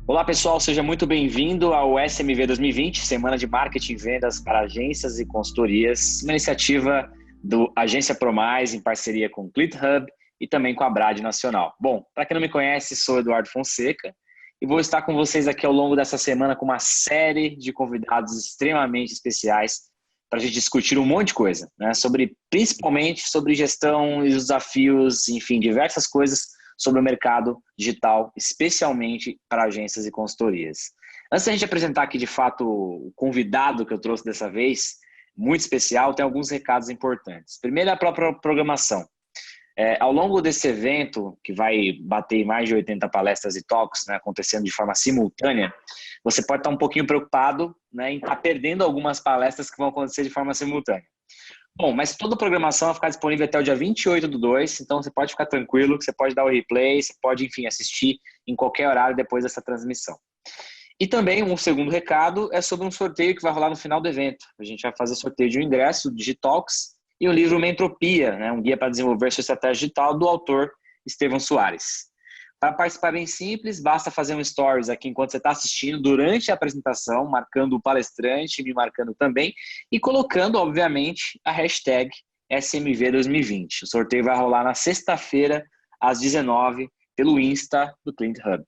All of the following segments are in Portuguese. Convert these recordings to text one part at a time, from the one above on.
Olá, pessoal, seja muito bem-vindo ao SMV 2020, Semana de Marketing e Vendas para Agências e Consultorias, uma iniciativa do Agência ProMais em parceria com o ClientHub e também com a Brad Nacional. Bom, para quem não me conhece, sou Eduardo Fonseca e vou estar com vocês aqui ao longo dessa semana com uma série de convidados extremamente especiais para a gente discutir um monte de coisa, né? Principalmente sobre gestão e os desafios, enfim, diversas coisas sobre o mercado digital, especialmente para agências e consultorias. Antes da gente apresentar aqui, de fato, o convidado que eu trouxe dessa vez, muito especial, tem alguns recados importantes. Primeiro, a própria programação. Ao longo desse evento, que vai bater mais de 80 palestras e talks, né, acontecendo de forma simultânea, você pode estar um pouquinho preocupado, né, em estar perdendo algumas palestras que vão acontecer de forma simultânea. Bom, mas toda a programação vai ficar disponível até o dia 28/2, então você pode ficar tranquilo, que você pode dar o replay, você pode, enfim, assistir em qualquer horário depois dessa transmissão. E também um segundo recado é sobre um sorteio que vai rolar no final do evento. A gente vai fazer sorteio de um ingresso, Digitalks, e o livro Mentropia, né, um guia para desenvolver sua estratégia digital, do autor Estevão Soares. Para participar bem simples, basta fazer um stories aqui enquanto você está assistindo, durante a apresentação, marcando o palestrante, me marcando também, e colocando, obviamente, a hashtag SMV2020. O sorteio vai rolar na sexta-feira, às 19h, pelo Insta do ClientHub.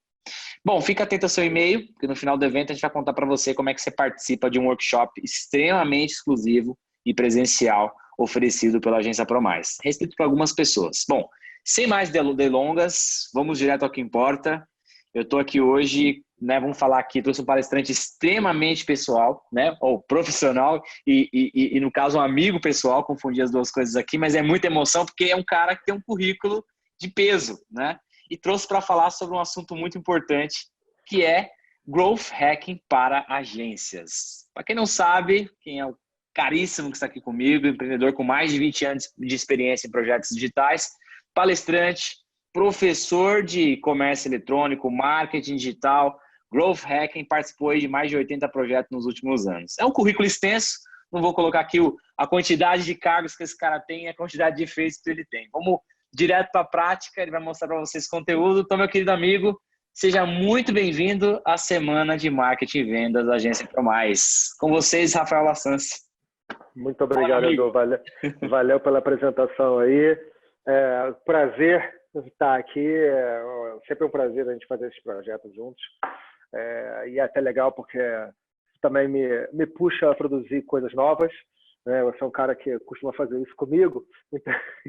Bom, fica atento ao seu e-mail, porque no final do evento a gente vai contar para você como é que você participa de um workshop extremamente exclusivo e presencial oferecido pela Agência ProMais, restrito para algumas pessoas. Bom, sem mais delongas, vamos direto ao que importa. Eu estou aqui hoje, né, vamos falar aqui, trouxe um palestrante extremamente pessoal, né, ou profissional e no caso um amigo pessoal, confundi as duas coisas aqui, mas é muita emoção porque é um cara que tem um currículo de peso, né, e trouxe para falar sobre um assunto muito importante, que é Growth Hacking para agências. Para quem não sabe, quem é o caríssimo que está aqui comigo, empreendedor com mais de 20 anos de experiência em projetos digitais, palestrante, professor de comércio eletrônico, marketing digital, growth hacking, participou de mais de 80 projetos nos últimos anos. É um currículo extenso, não vou colocar aqui a quantidade de cargos que esse cara tem e a quantidade de efeitos que ele tem. Vamos direto para a prática, ele vai mostrar para vocês conteúdo. Então, meu querido amigo, seja muito bem-vindo à Semana de Marketing e Vendas da Agência ProMais. Com vocês, Rafael Lassance. Muito obrigado, Edu. Valeu pela apresentação aí. Prazer estar aqui. Sempre um prazer a gente fazer esses projetos juntos. E é até legal porque também me puxa a produzir coisas novas. Você é um cara que costuma fazer isso comigo.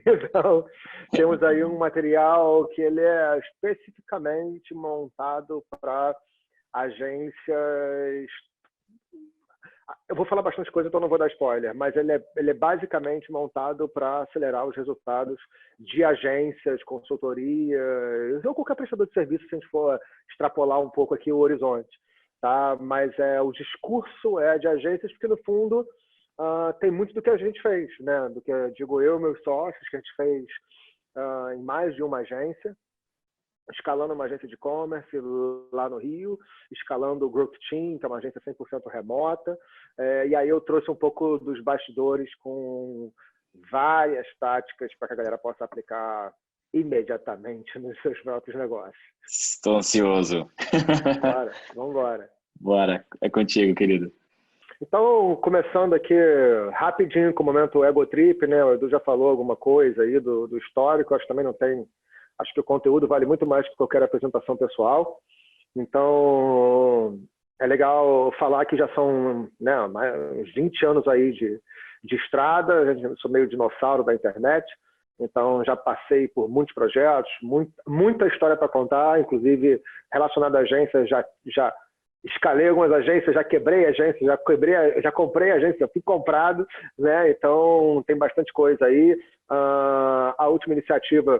Então, temos aí um material que ele é especificamente montado para agências. Eu vou falar bastante coisa, então não vou dar spoiler, mas ele é basicamente montado para acelerar os resultados de agências, consultorias ou qualquer prestador de serviço, se a gente for extrapolar um pouco aqui o horizonte. Tá? Mas o discurso é de agências, porque no fundo tem muito do que a gente fez, né? Do que digo eu e meus sócios, que a gente fez em mais de uma agência, escalando uma agência de e-commerce lá no Rio, escalando o Growth Team, que é uma agência 100% remota, e aí eu trouxe um pouco dos bastidores com várias táticas para que a galera possa aplicar imediatamente nos seus próprios negócios. Estou ansioso. Bora, vamos embora. Bora, é contigo, querido. Então, começando aqui rapidinho com o momento Ego Trip, né? O Edu já falou alguma coisa aí do histórico, acho que também não tem. Acho que o conteúdo vale muito mais que qualquer apresentação pessoal. Então, é legal falar que já são, né, uns 20 anos aí de estrada. Eu sou meio dinossauro da internet. Então, já passei por muitos projetos, muita história para contar, inclusive relacionada a agências. Já escalei algumas agências, já quebrei agências, já comprei agência, já fui comprado, né? Então, tem bastante coisa aí. A última iniciativa...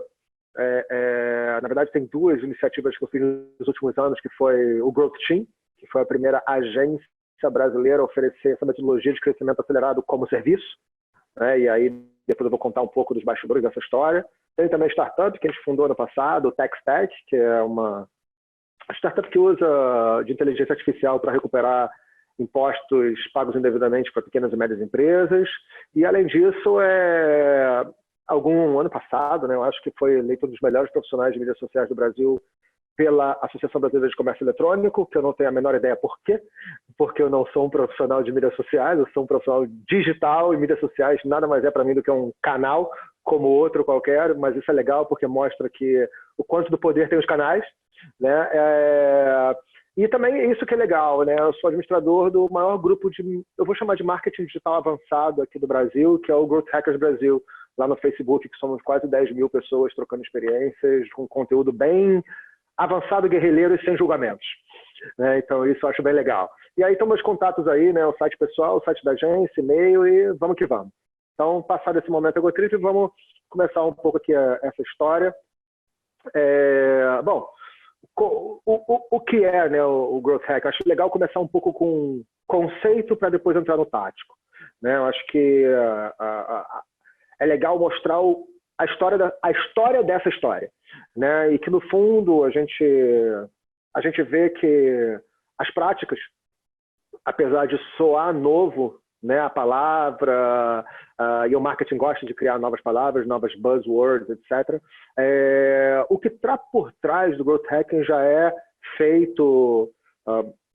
na verdade, tem duas iniciativas que eu fiz nos últimos anos, que foi o Growth Team, que foi a primeira agência brasileira a oferecer essa metodologia de crescimento acelerado como serviço, né? E aí depois eu vou contar um pouco dos bastidores dessa história. Tem também a startup que a gente fundou ano passado, o TechStack, que é uma startup que usa de inteligência artificial para recuperar impostos pagos indevidamente para pequenas e médias empresas. E, além disso, ano passado, né, eu acho que foi eleito um dos melhores profissionais de mídias sociais do Brasil pela Associação Brasileira de Comércio Eletrônico, que eu não tenho a menor ideia por quê, porque eu não sou um profissional de mídias sociais, eu sou um profissional digital, e mídias sociais nada mais é para mim do que um canal como outro qualquer, mas isso é legal porque mostra que o quanto do poder tem os canais, né? E também é isso que é legal, né? Eu sou administrador do maior grupo eu vou chamar de marketing digital avançado aqui do Brasil, que é o Growth Hackers Brasil, lá no Facebook, que somos quase 10 mil pessoas trocando experiências, com conteúdo bem avançado, guerrilheiro e sem julgamentos. Né? Então, isso eu acho bem legal. E aí estão meus contatos aí, né? O site pessoal, o site da agência, e-mail, e vamos que vamos. Então, passado esse momento Egotrip, vamos começar um pouco aqui essa história. Bom, o que é, né, o Growth Hack? Eu acho legal começar um pouco com conceito para depois entrar no tático. Né? Eu acho que é legal mostrar a história dessa história. Né? E que, no fundo, a gente vê que as práticas, apesar de soar novo, né, a palavra, e o marketing gosta de criar novas palavras, novas buzzwords, etc. O que está por trás do Growth Hacking já é feito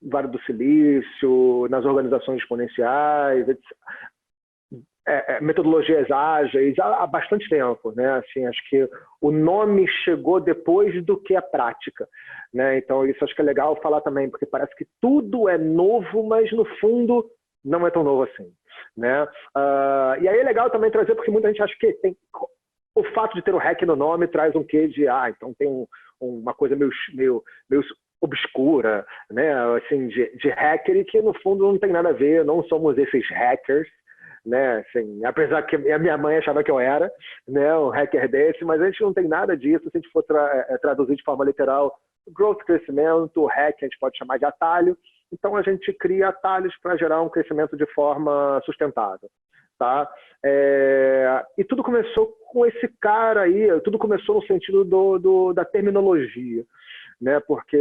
Vale do Silício, nas organizações exponenciais, etc. Metodologias ágeis, há bastante tempo, né? Assim, acho que o nome chegou depois do que a prática, né? Então isso acho que é legal falar também, porque parece que tudo é novo, mas no fundo não é tão novo assim, né? E aí é legal também trazer, porque muita gente acha que o fato de ter o hack no nome traz um quê de, então tem uma coisa meio obscura, né? Assim, de hacker, e que no fundo não tem nada a ver, não somos esses hackers, né? Assim, apesar que a minha mãe achava que eu era, né, um hacker desse, mas a gente não tem nada disso. Se a gente for traduzir de forma literal, growth, crescimento, hack a gente pode chamar de atalho. Então a gente cria atalhos para gerar um crescimento de forma sustentável, tá? E tudo começou com esse cara aí, tudo começou no sentido da terminologia, né? Porque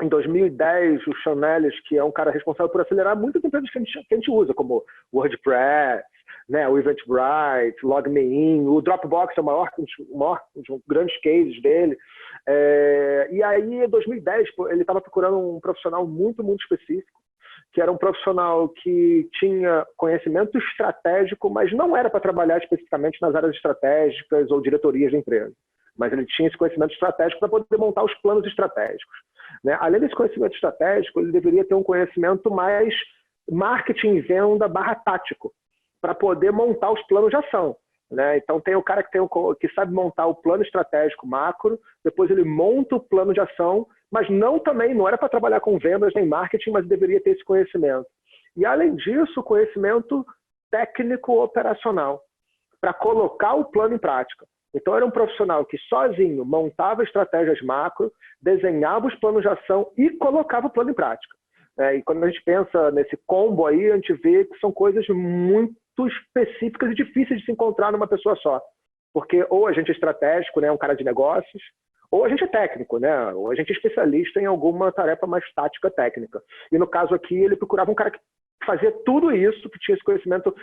em 2010, o Sean Ellis, que é um cara responsável por acelerar muitas empresas que a gente usa, como WordPress, né, o Eventbrite, LogMeIn, o Dropbox é um dos grandes cases dele. E aí, em 2010, ele estava procurando um profissional muito, muito específico, que era um profissional que tinha conhecimento estratégico, mas não era para trabalhar especificamente nas áreas estratégicas ou diretorias da empresa. Mas ele tinha esse conhecimento estratégico para poder montar os planos estratégicos. Né? Além desse conhecimento estratégico, ele deveria ter um conhecimento mais marketing, venda, tático, para poder montar os planos de ação. Né? Então tem o cara que sabe montar o plano estratégico macro, depois ele monta o plano de ação, mas não era para trabalhar com vendas nem marketing, mas deveria ter esse conhecimento. E além disso, o conhecimento técnico operacional, para colocar o plano em prática. Então era um profissional que sozinho montava estratégias macro, desenhava os planos de ação e colocava o plano em prática. E quando a gente pensa nesse combo aí, a gente vê que são coisas muito específicas e difíceis de se encontrar numa pessoa só. Porque ou a gente é estratégico, né, um cara de negócios, ou a gente é técnico, né, ou a gente é especialista em alguma tarefa mais tática técnica. E no caso aqui, ele procurava um cara que fazia tudo isso, que tinha esse conhecimento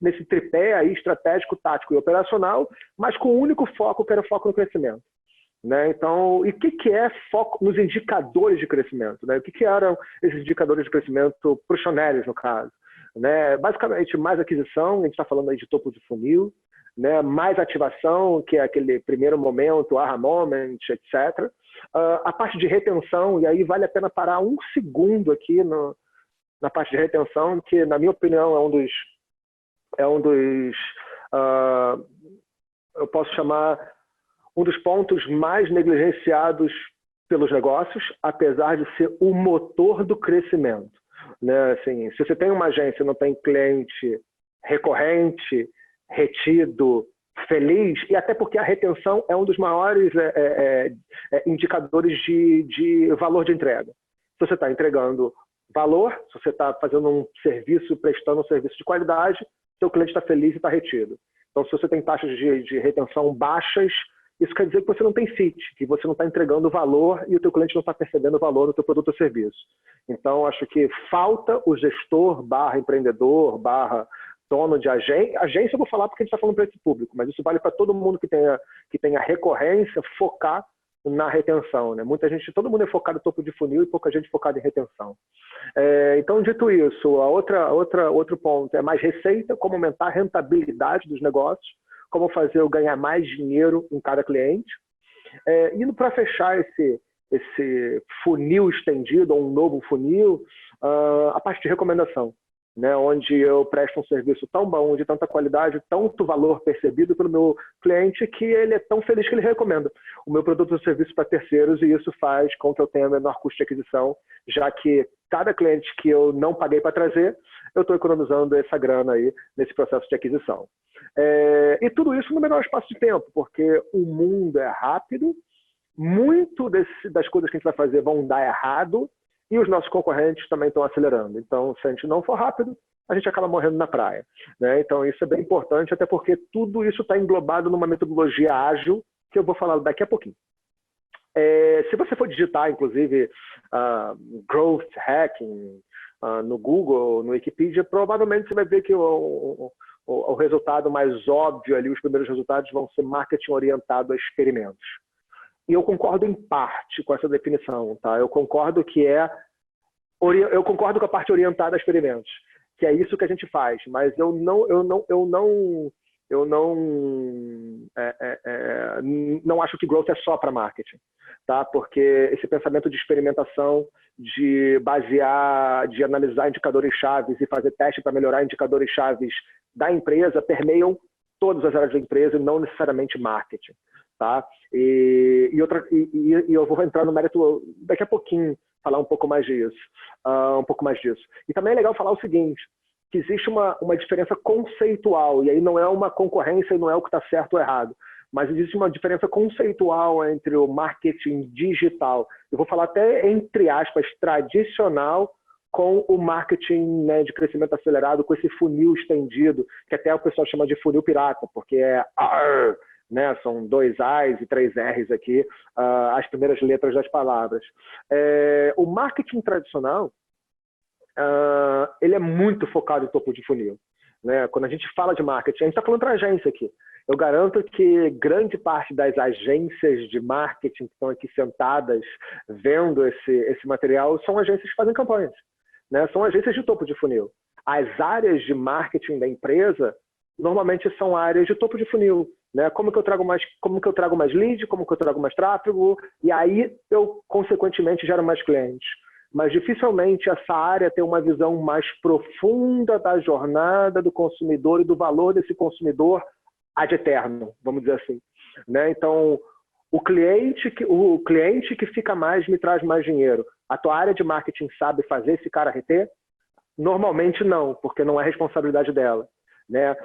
nesse tripé aí, estratégico, tático e operacional, mas com o único foco, que era o foco no crescimento. Né? Então, e o que é foco nos indicadores de crescimento? Né? O que eram esses indicadores de crescimento para os Sean Ellis, no caso? Né? Basicamente, mais aquisição, a gente está falando aí de topo de funil, né? Mais ativação, que é aquele primeiro momento, aha moment, etc. A parte de retenção, e aí vale a pena parar um segundo aqui na parte de retenção, que, na minha opinião, eu posso chamar um dos pontos mais negligenciados pelos negócios, apesar de ser o motor do crescimento. Né? Assim, se você tem uma agência e não tem cliente recorrente, retido, feliz, e até porque a retenção é um dos maiores indicadores de valor de entrega. Se você está entregando valor, se você está fazendo um serviço, prestando um serviço de qualidade, seu cliente está feliz e está retido. Então, se você tem taxas de retenção baixas, isso quer dizer que você não tem fit, que você não está entregando valor e o teu cliente não está percebendo o valor do teu produto ou serviço. Então, acho que falta o gestor, empreendedor, dono de agência. Agência eu vou falar porque a gente está falando para esse público, mas isso vale para todo mundo que tenha recorrência, focar na retenção, né? Muita gente, todo mundo é focado no topo de funil e pouca gente focada em retenção. Então, dito isso, outro ponto é mais receita, como aumentar a rentabilidade dos negócios, como fazer eu ganhar mais dinheiro em cada cliente. Indo para fechar esse funil estendido ou um novo funil, a parte de recomendação, né, onde eu presto um serviço tão bom, de tanta qualidade, tanto valor percebido pelo meu cliente, que ele é tão feliz que ele recomenda o meu produto ou serviço para terceiros, e isso faz com que eu tenha menor custo de aquisição, já que cada cliente que eu não paguei para trazer, eu estou economizando essa grana aí nesse processo de aquisição. E tudo isso no menor espaço de tempo, porque o mundo é rápido, muito das coisas que a gente vai fazer vão dar errado, e os nossos concorrentes também estão acelerando. Então, se a gente não for rápido, a gente acaba morrendo na praia, né? Então, isso é bem importante, até porque tudo isso está englobado numa metodologia ágil, que eu vou falar daqui a pouquinho. Se você for digitar, inclusive, Growth Hacking no Google, no Wikipedia, provavelmente você vai ver que o resultado mais óbvio ali, os primeiros resultados vão ser marketing orientado a experimentos. E eu concordo em parte com essa definição, tá? Eu concordo com a parte orientada a experimentos, que é isso que a gente faz, mas eu não acho que growth é só para marketing, tá? Porque esse pensamento de experimentação, de analisar indicadores chaves e fazer teste para melhorar indicadores chaves da empresa permeiam todas as áreas da empresa e não necessariamente marketing. Tá? E eu vou entrar no mérito daqui a pouquinho, falar um pouco mais disso. E também é legal falar o seguinte, que existe uma diferença conceitual, e aí não é uma concorrência e não é o que está certo ou errado, mas existe uma diferença conceitual entre o marketing digital, eu vou falar até entre aspas, tradicional, com o marketing, né, de crescimento acelerado, com esse funil estendido, que até o pessoal chama de funil pirata, porque né, são 2 A's e 3 R's aqui, as primeiras letras das palavras. O marketing tradicional, ele é muito focado em topo de funil, né? Quando a gente fala de marketing, a gente está falando para agência aqui. Eu garanto que grande parte das agências de marketing que estão aqui sentadas vendo esse material são agências que fazem campanhas, né? São agências de topo de funil. As áreas de marketing da empresa normalmente são áreas de topo de funil, né? Como que eu trago mais lead, como que eu trago mais tráfego, e aí eu consequentemente gero mais clientes. Mas dificilmente essa área tem uma visão mais profunda da jornada do consumidor e do valor desse consumidor ad eterno, vamos dizer assim, né? Então, o cliente que fica mais me traz mais dinheiro. A tua área de marketing sabe fazer esse cara reter? Normalmente não, porque não é responsabilidade dela, né?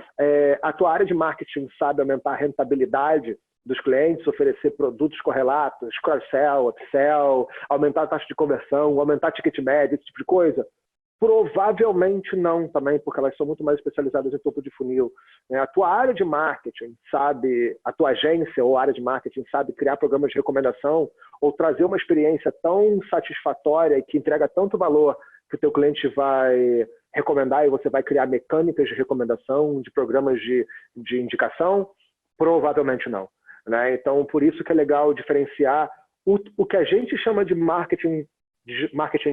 A tua área de marketing sabe aumentar a rentabilidade dos clientes, oferecer produtos correlatos, cross-sell, upsell, aumentar a taxa de conversão, aumentar ticket médio, esse tipo de coisa? Provavelmente não também, porque elas são muito mais especializadas em topo de funil. A tua área de marketing sabe, a tua agência ou área de marketing sabe criar programas de recomendação ou trazer uma experiência tão satisfatória e que entrega tanto valor que o teu cliente vai recomendar e você vai criar mecânicas de recomendação, de programas de indicação? Provavelmente não, né? Então, por isso que é legal diferenciar o que a gente chama de marketing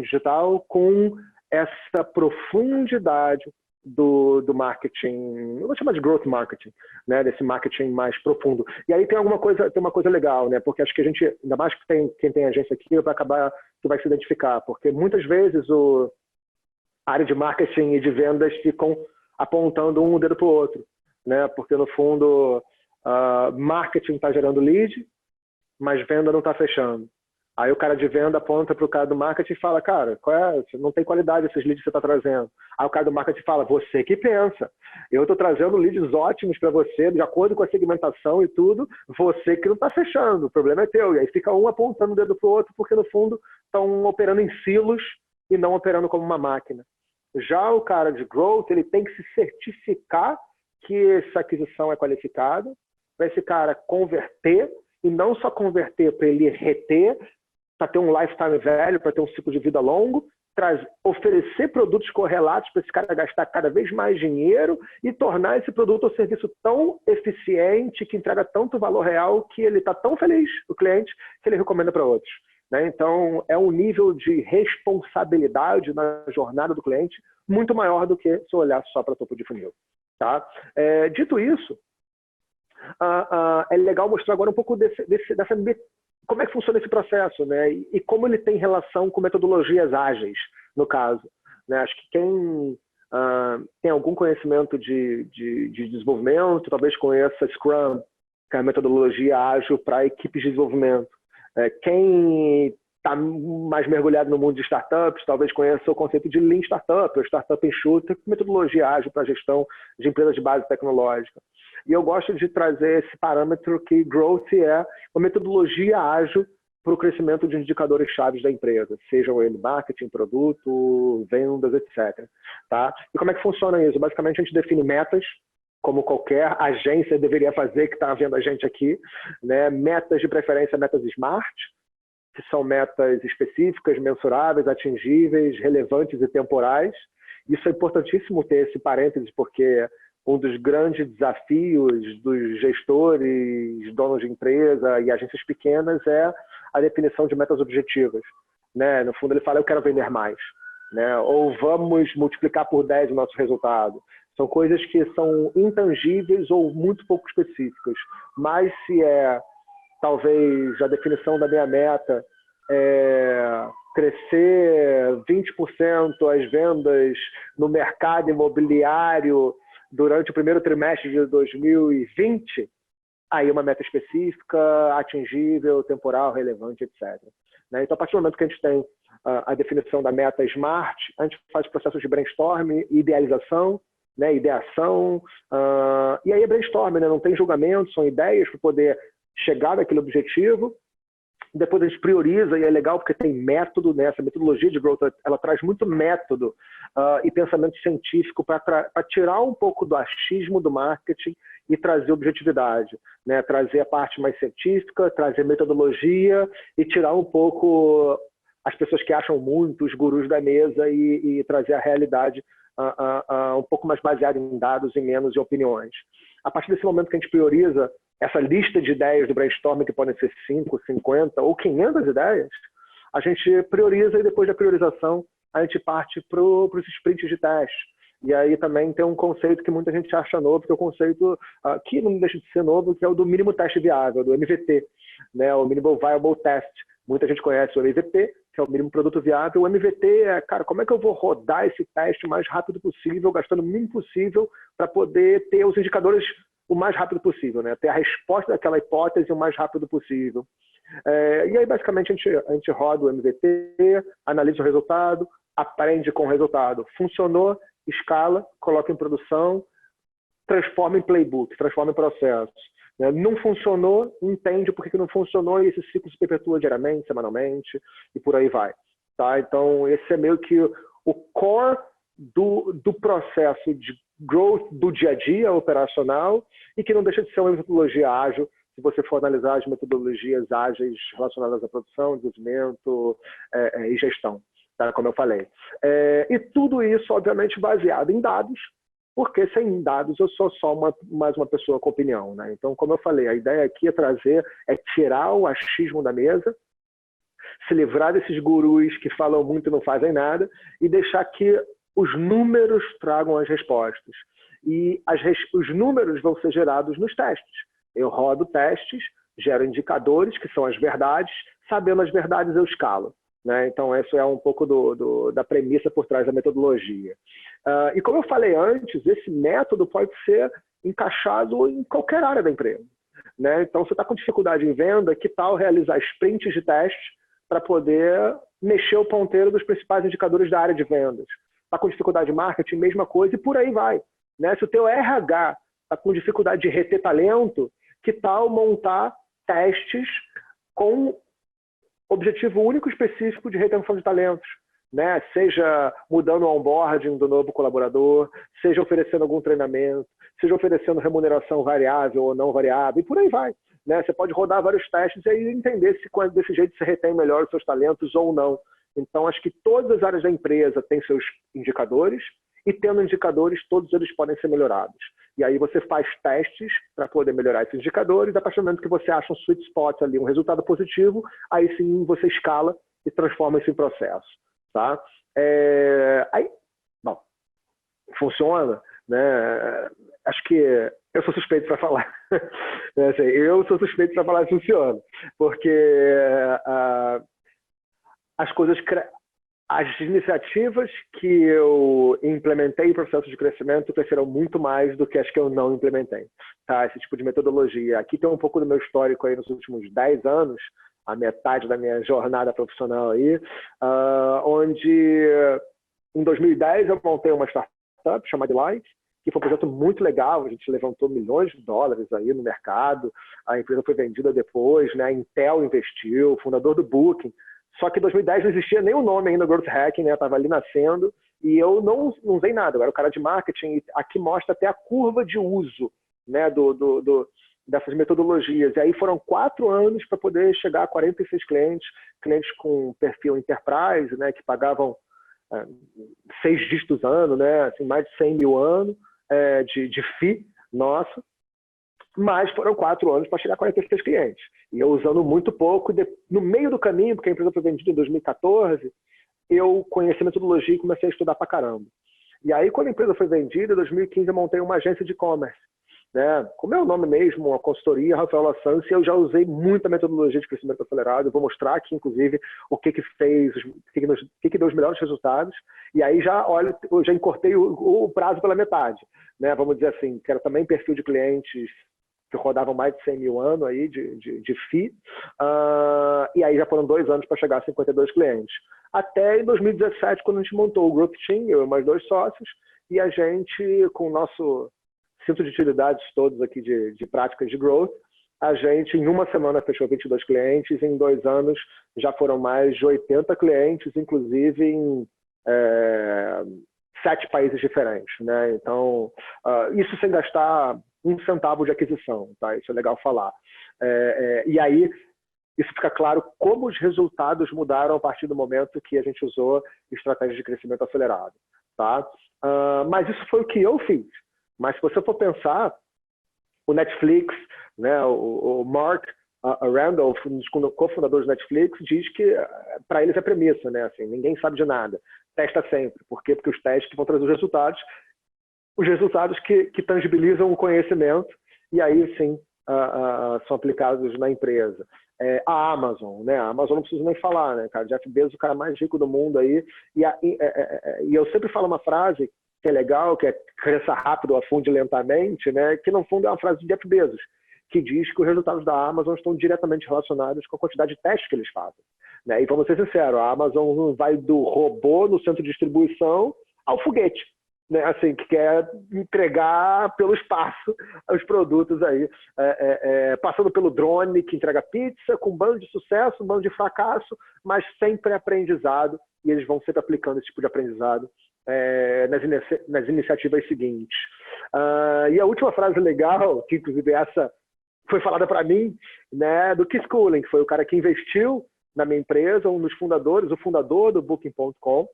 digital com essa profundidade do marketing, eu vou chamar de growth marketing, né? Desse marketing mais profundo. E aí tem uma coisa legal, né? Porque acho que a gente, ainda mais que quem tem agência aqui, vai se identificar, porque muitas vezes a área de marketing e de vendas ficam apontando um dedo para o outro, né? Porque no fundo, marketing está gerando lead, mas venda não está fechando. Aí o cara de venda aponta para o cara do marketing e fala, cara, não tem qualidade esses leads que você está trazendo. Aí o cara do marketing fala, você que pensa. Eu estou trazendo leads ótimos para você, de acordo com a segmentação e tudo, você que não está fechando, o problema é teu. E aí fica um apontando o dedo para o outro, porque no fundo estão operando em silos e não operando como uma máquina. Já o cara de growth, ele tem que se certificar que essa aquisição é qualificada, para esse cara converter, e não só converter para ele reter, para ter um lifetime value, para ter um ciclo de vida longo, oferecer produtos correlatos para esse cara gastar cada vez mais dinheiro e tornar esse produto ou serviço tão eficiente, que entrega tanto valor real, que ele está tão feliz, o cliente, que ele recomenda para outros. Né? Então, é um nível de responsabilidade na jornada do cliente muito maior do que se olhar só para topo de funil. Tá? Dito isso, é legal mostrar agora um pouco dessa como é que funciona esse processo, né? E como ele tem relação com metodologias ágeis, no caso. Né? Acho que quem tem algum conhecimento de desenvolvimento, talvez conheça Scrum, que é a metodologia ágil para equipes de desenvolvimento. Quem está mais mergulhado no mundo de startups, talvez conheça o conceito de Lean Startup, ou Startup Enxuta, metodologia ágil para a gestão de empresas de base tecnológica. E eu gosto de trazer esse parâmetro que Growth é uma metodologia ágil para o crescimento de indicadores chaves da empresa, sejam ele marketing, produto, vendas, etc. Tá? E como é que funciona isso? Basicamente, a gente define metas, como qualquer agência deveria fazer, que está vendo a gente aqui, né? Metas de preferência, metas SMART, que são metas específicas, mensuráveis, atingíveis, relevantes e temporais. Isso é importantíssimo ter esse parênteses, porque um dos grandes desafios dos gestores, donos de empresa e agências pequenas é a definição de metas objetivas. Né? No fundo, ele fala, eu quero vender mais. Né? Ou vamos multiplicar por 10 o nosso resultado. São coisas que são intangíveis ou muito pouco específicas. Mas se talvez a definição da minha meta crescer 20% as vendas no mercado imobiliário durante o primeiro trimestre de 2020, aí uma meta específica, atingível, temporal, relevante, etc. Né? Então, a partir do momento que a gente tem a definição da meta SMART, a gente faz processos de brainstorm, idealização, né? Ideação, e aí é brainstorm, né? Não tem julgamento, são ideias para poder chegar naquele objetivo. Depois a gente prioriza, e é legal porque tem método, né? Essa metodologia de growth, ela traz muito método e pensamento científico para tirar um pouco do achismo do marketing e trazer objetividade, né? Trazer a parte mais científica, trazer metodologia e tirar um pouco as pessoas que acham muito, os gurus da mesa, e trazer a realidade um pouco mais baseada em dados e menos em opiniões. A partir desse momento que a gente prioriza essa lista de ideias do brainstorming, que podem ser 5, 50 ou 500 ideias, a gente prioriza, e depois da priorização a gente parte para os sprints de teste. E aí também tem um conceito que muita gente acha novo, que é o conceito que não deixa de ser novo, que é o do mínimo teste viável, do MVP, né? O Minimal Viable Test. Muita gente conhece o MVP, que é o mínimo produto viável. O MVP é, cara, como é que eu vou rodar esse teste o mais rápido possível, gastando o mínimo possível, para poder ter os indicadores o mais rápido possível, né? Ter a resposta daquela hipótese o mais rápido possível. E aí, basicamente, a gente roda o MVP, analisa o resultado, aprende com o resultado. Funcionou, escala, coloca em produção, transforma em playbook, transforma em processo. Não funcionou, entende por que não funcionou, e esse ciclo se perpetua diariamente, semanalmente, e por aí vai. Tá? Então, esse é meio que o core do processo de growth do dia a dia operacional, e que não deixa de ser uma metodologia ágil, se você for analisar as metodologias ágeis relacionadas à produção, desenvolvimento e gestão, tá? Como eu falei. E tudo isso, obviamente, baseado em dados, porque sem dados eu sou só mais uma pessoa com opinião, né? Então, como eu falei, a ideia aqui é tirar o achismo da mesa, se livrar desses gurus que falam muito e não fazem nada, e deixar que os números tragam as respostas. E os números vão ser gerados nos testes. Eu rodo testes, gero indicadores, que são as verdades, sabendo as verdades eu escalo. Né? Então, isso é um pouco da premissa por trás da metodologia. E como eu falei antes, esse método pode ser encaixado em qualquer área da empresa. Né? Então, você está com dificuldade em venda, que tal realizar sprints de teste para poder mexer o ponteiro dos principais indicadores da área de vendas? Está com dificuldade de marketing, mesma coisa, e por aí vai. Né? Se o teu RH está com dificuldade de reter talento, que tal montar testes com objetivo único e específico de retenção de talentos? Né? Seja mudando o onboarding do novo colaborador, seja oferecendo algum treinamento, seja oferecendo remuneração variável ou não variável, e por aí vai. Né? Você pode rodar vários testes e aí entender se desse jeito você retém melhor os seus talentos ou não. Então, acho que todas as áreas da empresa têm seus indicadores e, tendo indicadores, todos eles podem ser melhorados. E aí você faz testes para poder melhorar esses indicadores. A partir do momento que você acha um sweet spot ali, um resultado positivo, aí sim você escala e transforma isso em processo. Tá? Aí, bom, funciona, né? Acho que eu sou suspeito para falar. Assim, eu sou suspeito para falar que funciona. Porque as iniciativas que eu implementei em processo de crescimento cresceram muito mais do que as que eu não implementei. Tá? Esse tipo de metodologia. Aqui tem um pouco do meu histórico aí nos últimos 10 anos, a metade da minha jornada profissional aí, onde em 2010 eu montei uma startup chamada Light, que foi um projeto muito legal, a gente levantou milhões de dólares aí no mercado, a empresa foi vendida depois, né? A Intel investiu, o fundador do Booking. Só que em 2010 não existia nem o nome ainda, Growth Hacking, né? Estava ali nascendo, e eu não usei nada, eu era o cara de marketing, e aqui mostra até a curva de uso, né? Dessas metodologias. E aí foram 4 anos para poder chegar a 46 clientes, clientes com perfil enterprise, né? Que pagavam 6 dígitos ano, né? Assim, mais de 100 mil ano de FII nosso, mas foram 4 anos para chegar a 46 clientes. E eu usando muito pouco, no meio do caminho, porque a empresa foi vendida em 2014, eu conheci a metodologia e comecei a estudar pra caramba. E aí, quando a empresa foi vendida, em 2015 eu montei uma agência de e-commerce. Né? Como é o nome mesmo, a consultoria, Rafael Lassance, eu já usei muita metodologia de crescimento acelerado, eu vou mostrar aqui, inclusive, o que fez, o que deu os melhores resultados, e aí eu já encurtei o prazo pela metade, né? Vamos dizer assim, que era também perfil de clientes que rodavam mais de 100 mil ano aí de FII, e aí já foram 2 anos para chegar a 52 clientes. Até em 2017, quando a gente montou o Growth Team, eu e mais 2 sócios, e a gente, com o nosso cinto de utilidades todos aqui de práticas de growth, a gente em uma semana fechou 22 clientes, em 2 anos já foram mais de 80 clientes, inclusive em 7 países diferentes, né? Então, isso sem gastar 1 centavo de aquisição, tá? Isso é legal falar. E aí, isso fica claro como os resultados mudaram a partir do momento que a gente usou estratégias de crescimento acelerado, tá? Mas isso foi o que eu fiz. Mas se você for pensar, o Netflix, né, o Mark Randolph, um dos cofundadores do Netflix, diz que para eles é premissa, né? Assim, ninguém sabe de nada. Testa sempre. Por quê? Porque os testes vão trazer os resultados que tangibilizam o conhecimento, e aí sim são aplicados na empresa. A Amazon, né? A Amazon não preciso nem falar, né, cara? Jeff Bezos, o cara mais rico do mundo aí, e eu sempre falo uma frase que é legal, que é cresça rápido, afunde lentamente, né? Que no fundo é uma frase de Jeff Bezos, que diz que os resultados da Amazon estão diretamente relacionados com a quantidade de testes que eles fazem, né? E vamos ser sinceros, a Amazon vai do robô no centro de distribuição ao foguete, né? Assim, que quer entregar pelo espaço os produtos aí, passando pelo drone que entrega pizza, com um bando de sucesso, um bando de fracasso, mas sempre aprendizado, e eles vão sempre aplicando esse tipo de aprendizado nas iniciativas seguintes. E a última frase legal, que inclusive essa foi falada para mim, né, do Keith Schooling, que foi o cara que investiu na minha empresa, um dos fundadores, o fundador do Booking.com,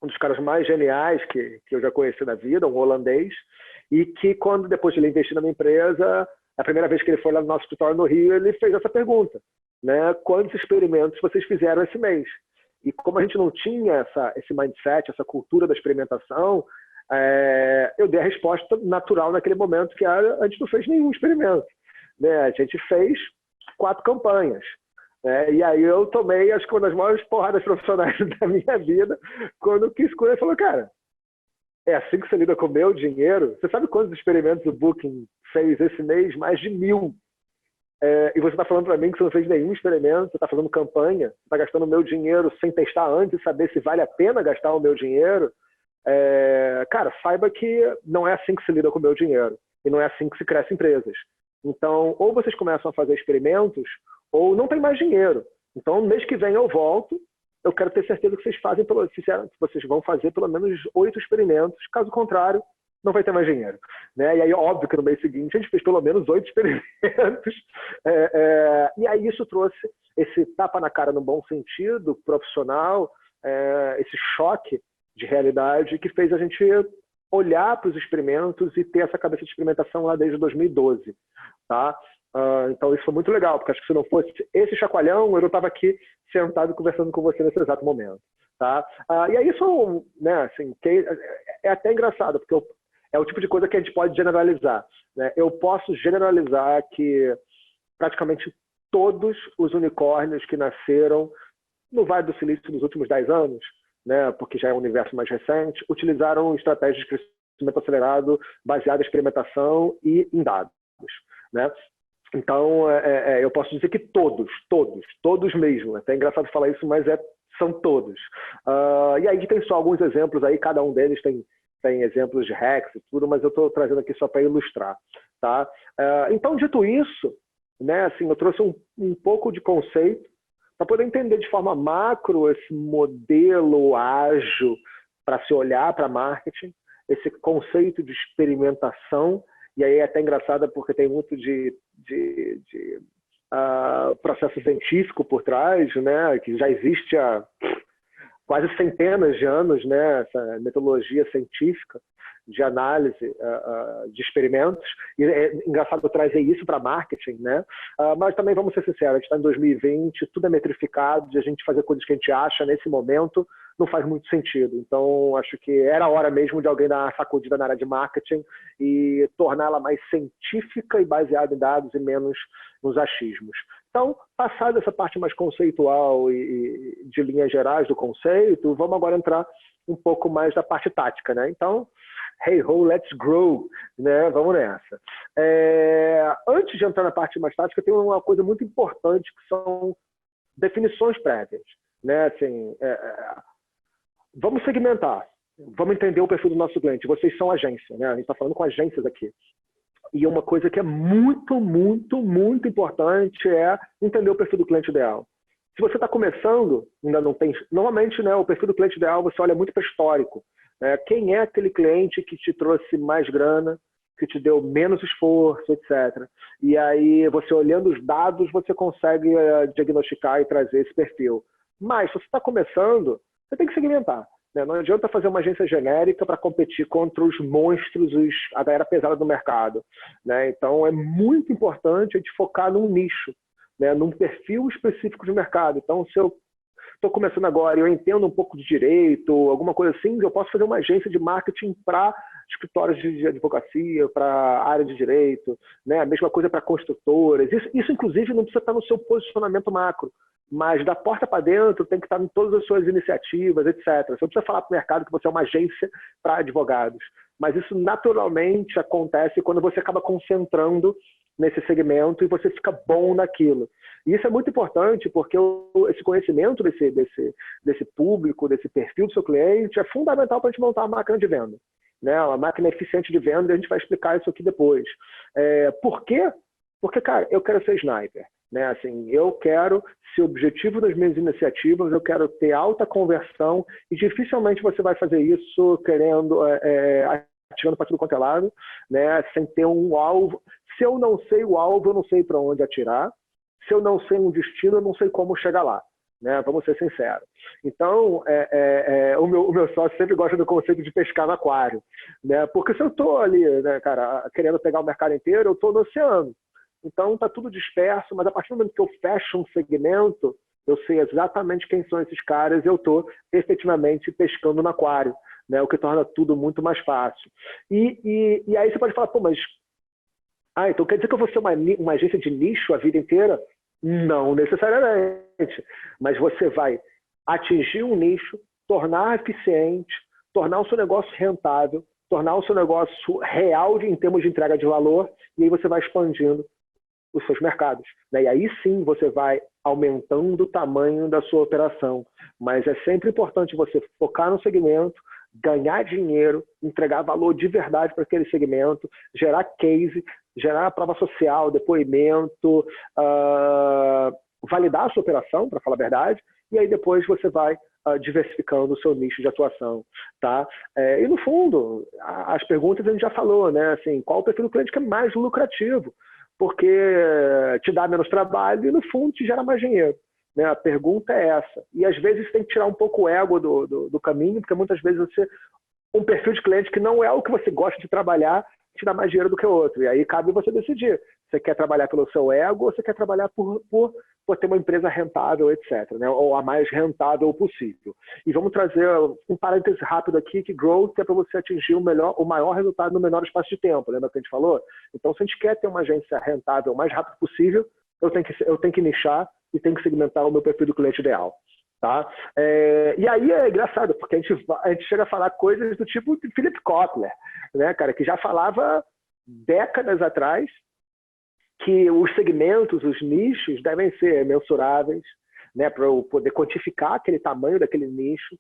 um dos caras mais geniais que eu já conheci na vida, um holandês, e que depois de ele investir na minha empresa, a primeira vez que ele foi lá no nosso escritório no Rio, ele fez essa pergunta, né, quantos experimentos vocês fizeram esse mês? E como a gente não tinha esse mindset, essa cultura da experimentação, eu dei a resposta natural naquele momento, que era, a gente não fez nenhum experimento, né? A gente fez 4 campanhas. E aí eu tomei, acho que uma das maiores porradas profissionais da minha vida, quando o Keith Schooling falou, cara, é assim que você lida com o meu dinheiro? Você sabe quantos experimentos o Booking fez esse mês? Mais de 1000. E você está falando para mim que você não fez nenhum experimento, você está fazendo campanha, você está gastando o meu dinheiro sem testar antes e saber se vale a pena gastar o meu dinheiro. Cara, saiba que não é assim que se lida com o meu dinheiro e não é assim que se cresce empresas. Então, ou vocês começam a fazer experimentos ou não tem mais dinheiro. Então, no mês que vem eu volto, eu quero ter certeza que vocês vão fazer pelo menos 8 experimentos, caso contrário, não vai ter mais dinheiro. né? E aí, óbvio que no mês seguinte a gente fez pelo menos 8 experimentos. E aí isso trouxe esse tapa na cara no bom sentido, profissional, esse choque de realidade que fez a gente olhar para os experimentos e ter essa cabeça de experimentação lá desde 2012, tá? Então isso foi muito legal, porque acho que se não fosse esse chacoalhão, eu não estava aqui sentado conversando com você nesse exato momento, tá? E aí isso, né, assim, é até engraçado, porque é o tipo de coisa que a gente pode generalizar, né? Eu posso generalizar que praticamente todos os unicórnios que nasceram no Vale do Silício nos últimos 10 anos, né, porque já é um universo mais recente, utilizaram estratégias de crescimento acelerado baseadas em experimentação e em dados, né? Então, eu posso dizer que todos mesmo. Até é engraçado falar isso, mas são todos. E aí tem só alguns exemplos aí, cada um deles tem exemplos de hacks e tudo, mas eu estou trazendo aqui só para ilustrar, tá? Então, dito isso, né, assim, eu trouxe um pouco de conceito para poder entender de forma macro esse modelo ágil para se olhar para marketing, esse conceito de experimentação. E aí é até engraçado porque tem muito de processo científico por trás, né, que já existe há quase centenas de anos, né, essa metodologia científica de análise de experimentos. E é engraçado trazer isso para marketing, né? Mas também vamos ser sinceros, a gente está em 2020, tudo é metrificado, de a gente fazer coisas que a gente acha nesse momento não faz muito sentido. Então, acho que era a hora mesmo de alguém dar uma sacudida na área de marketing e torná-la mais científica e baseada em dados e menos nos achismos. Então, passada essa parte mais conceitual e de linhas gerais do conceito, vamos agora entrar um pouco mais da parte tática, né? Então, hey ho, let's grow, né? Vamos nessa. Antes de entrar na parte mais tática, tem uma coisa muito importante que são definições prévias, né? Assim, vamos segmentar, vamos entender o perfil do nosso cliente. Vocês são agência, né? A gente está falando com agências aqui. E uma coisa que é muito, muito, muito importante é entender o perfil do cliente ideal. Se você está começando, ainda não tem... Normalmente, né, o perfil do cliente ideal, você olha muito para histórico. Quem é aquele cliente que te trouxe mais grana, que te deu menos esforço, etc. E aí, você olhando os dados, você consegue diagnosticar e trazer esse perfil. Mas, se você está começando, você tem que segmentar. Né? Não adianta fazer uma agência genérica para competir contra os monstros, a galera pesada do mercado. Né? Então, é muito importante a gente focar num nicho, né? Num perfil específico de mercado. Então, se eu estou começando agora e eu entendo um pouco de direito, alguma coisa assim, eu posso fazer uma agência de marketing para escritórios de advocacia, para área de direito, né? A mesma coisa para construtoras. Isso, inclusive, não precisa estar no seu posicionamento macro, mas da porta para dentro tem que estar em todas as suas iniciativas, etc. Você não precisa falar para o mercado que você é uma agência para advogados, mas isso naturalmente acontece quando você acaba concentrando nesse segmento e você fica bom naquilo. E isso é muito importante porque esse conhecimento desse público, desse perfil do seu cliente é fundamental para a gente montar uma máquina de venda. Né? Uma máquina eficiente de venda, e a gente vai explicar isso aqui depois. Por quê? Porque, cara, eu quero ser sniper. Né? Assim, eu quero ser objetivo das minhas iniciativas, eu quero ter alta conversão e dificilmente você vai fazer isso querendo, atirando para tudo quanto é lado, né? Sem ter um alvo. Se eu não sei o alvo, eu não sei para onde atirar. Se eu não sei um destino, eu não sei como chegar lá. Né? Vamos ser sinceros. Então, o meu sócio sempre gosta do conceito de pescar no aquário. Né? Porque se eu estou ali, né, cara, querendo pegar o mercado inteiro, eu estou no oceano. Então, está tudo disperso, mas a partir do momento que eu fecho um segmento, eu sei exatamente quem são esses caras e eu estou efetivamente pescando no aquário, né? O que torna tudo muito mais fácil. E aí você pode falar, pô, mas... então quer dizer que eu vou ser uma agência de nicho a vida inteira? Não necessariamente. Mas você vai atingir um nicho, tornar eficiente, tornar o seu negócio rentável, tornar o seu negócio real em termos de entrega de valor, e aí você vai expandindo os seus mercados. Né? E aí sim você vai aumentando o tamanho da sua operação. Mas é sempre importante você focar no segmento, ganhar dinheiro, entregar valor de verdade para aquele segmento, gerar case, gerar prova social, depoimento, validar a sua operação, para falar a verdade, e aí depois você vai diversificando o seu nicho de atuação, tá? E no fundo, as perguntas a gente já falou, né? Assim, qual o perfil do cliente que é mais lucrativo? Porque te dá menos trabalho e no fundo te gera mais dinheiro, né? A pergunta é essa. E às vezes tem que tirar um pouco o ego do caminho, porque muitas vezes um perfil de cliente que não é o que você gosta de trabalhar te dá mais dinheiro do que o outro. E aí cabe você decidir. Você quer trabalhar pelo seu ego ou você quer trabalhar por ter uma empresa rentável, etc., né? Ou a mais rentável possível. E vamos trazer um parêntese rápido aqui, que growth é para você atingir o maior resultado no menor espaço de tempo. Lembra que a gente falou? Então, se a gente quer ter uma agência rentável o mais rápido possível, eu tenho que nichar e tenho que segmentar o meu perfil do cliente ideal. Tá? E aí é engraçado, porque a gente chega a falar coisas do tipo de Philip Kotler, né, cara, que já falava décadas atrás que os segmentos, os nichos devem ser mensuráveis, né, para eu poder quantificar aquele tamanho daquele nicho,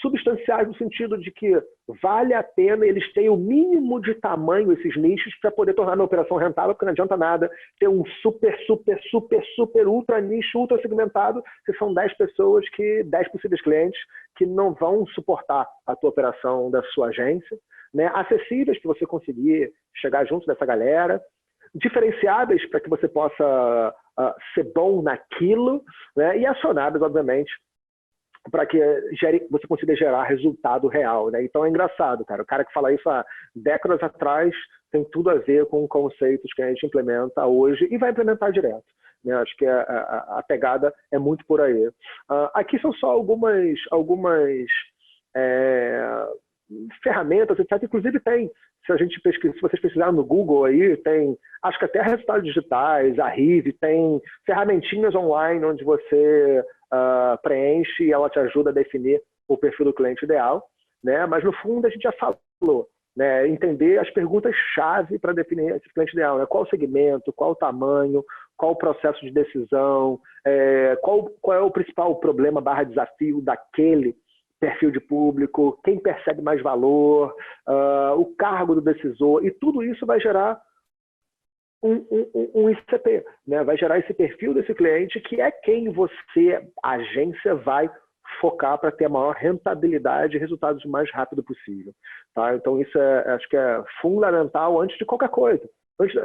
substanciais no sentido de que vale a pena eles terem o mínimo de tamanho, esses nichos, para poder tornar a minha operação rentável, porque não adianta nada ter um super ultra nicho, ultra segmentado, se são 10 pessoas, 10 possíveis clientes que não vão suportar a tua operação da sua agência, né? Acessíveis para você conseguir chegar junto dessa galera, diferenciáveis para que você possa ser bom naquilo, né? E acionáveis, obviamente, para que você consiga gerar resultado real, né? Então é engraçado, cara. O cara que fala isso há décadas atrás tem tudo a ver com conceitos que a gente implementa hoje e vai implementar direto, né? Acho que a pegada é muito por aí. Aqui são só algumas ferramentas, etc. Inclusive tem, se vocês pesquisarem no Google aí, tem, acho que até resultados digitais, a Rive, tem ferramentinhas online onde você preenche e ela te ajuda a definir o perfil do cliente ideal, né? Mas no fundo a gente já falou, né? Entender as perguntas-chave para definir esse cliente ideal, né? Qual o segmento, qual o tamanho, qual o processo de decisão, qual é o principal problema / desafio daquele perfil de público, quem percebe mais valor, o cargo do decisor, e tudo isso vai gerar um ICP, né? Vai gerar esse perfil desse cliente que é quem você, agência, vai focar para ter a maior rentabilidade e resultados o mais rápido possível, tá? Então isso acho que é fundamental antes de qualquer coisa.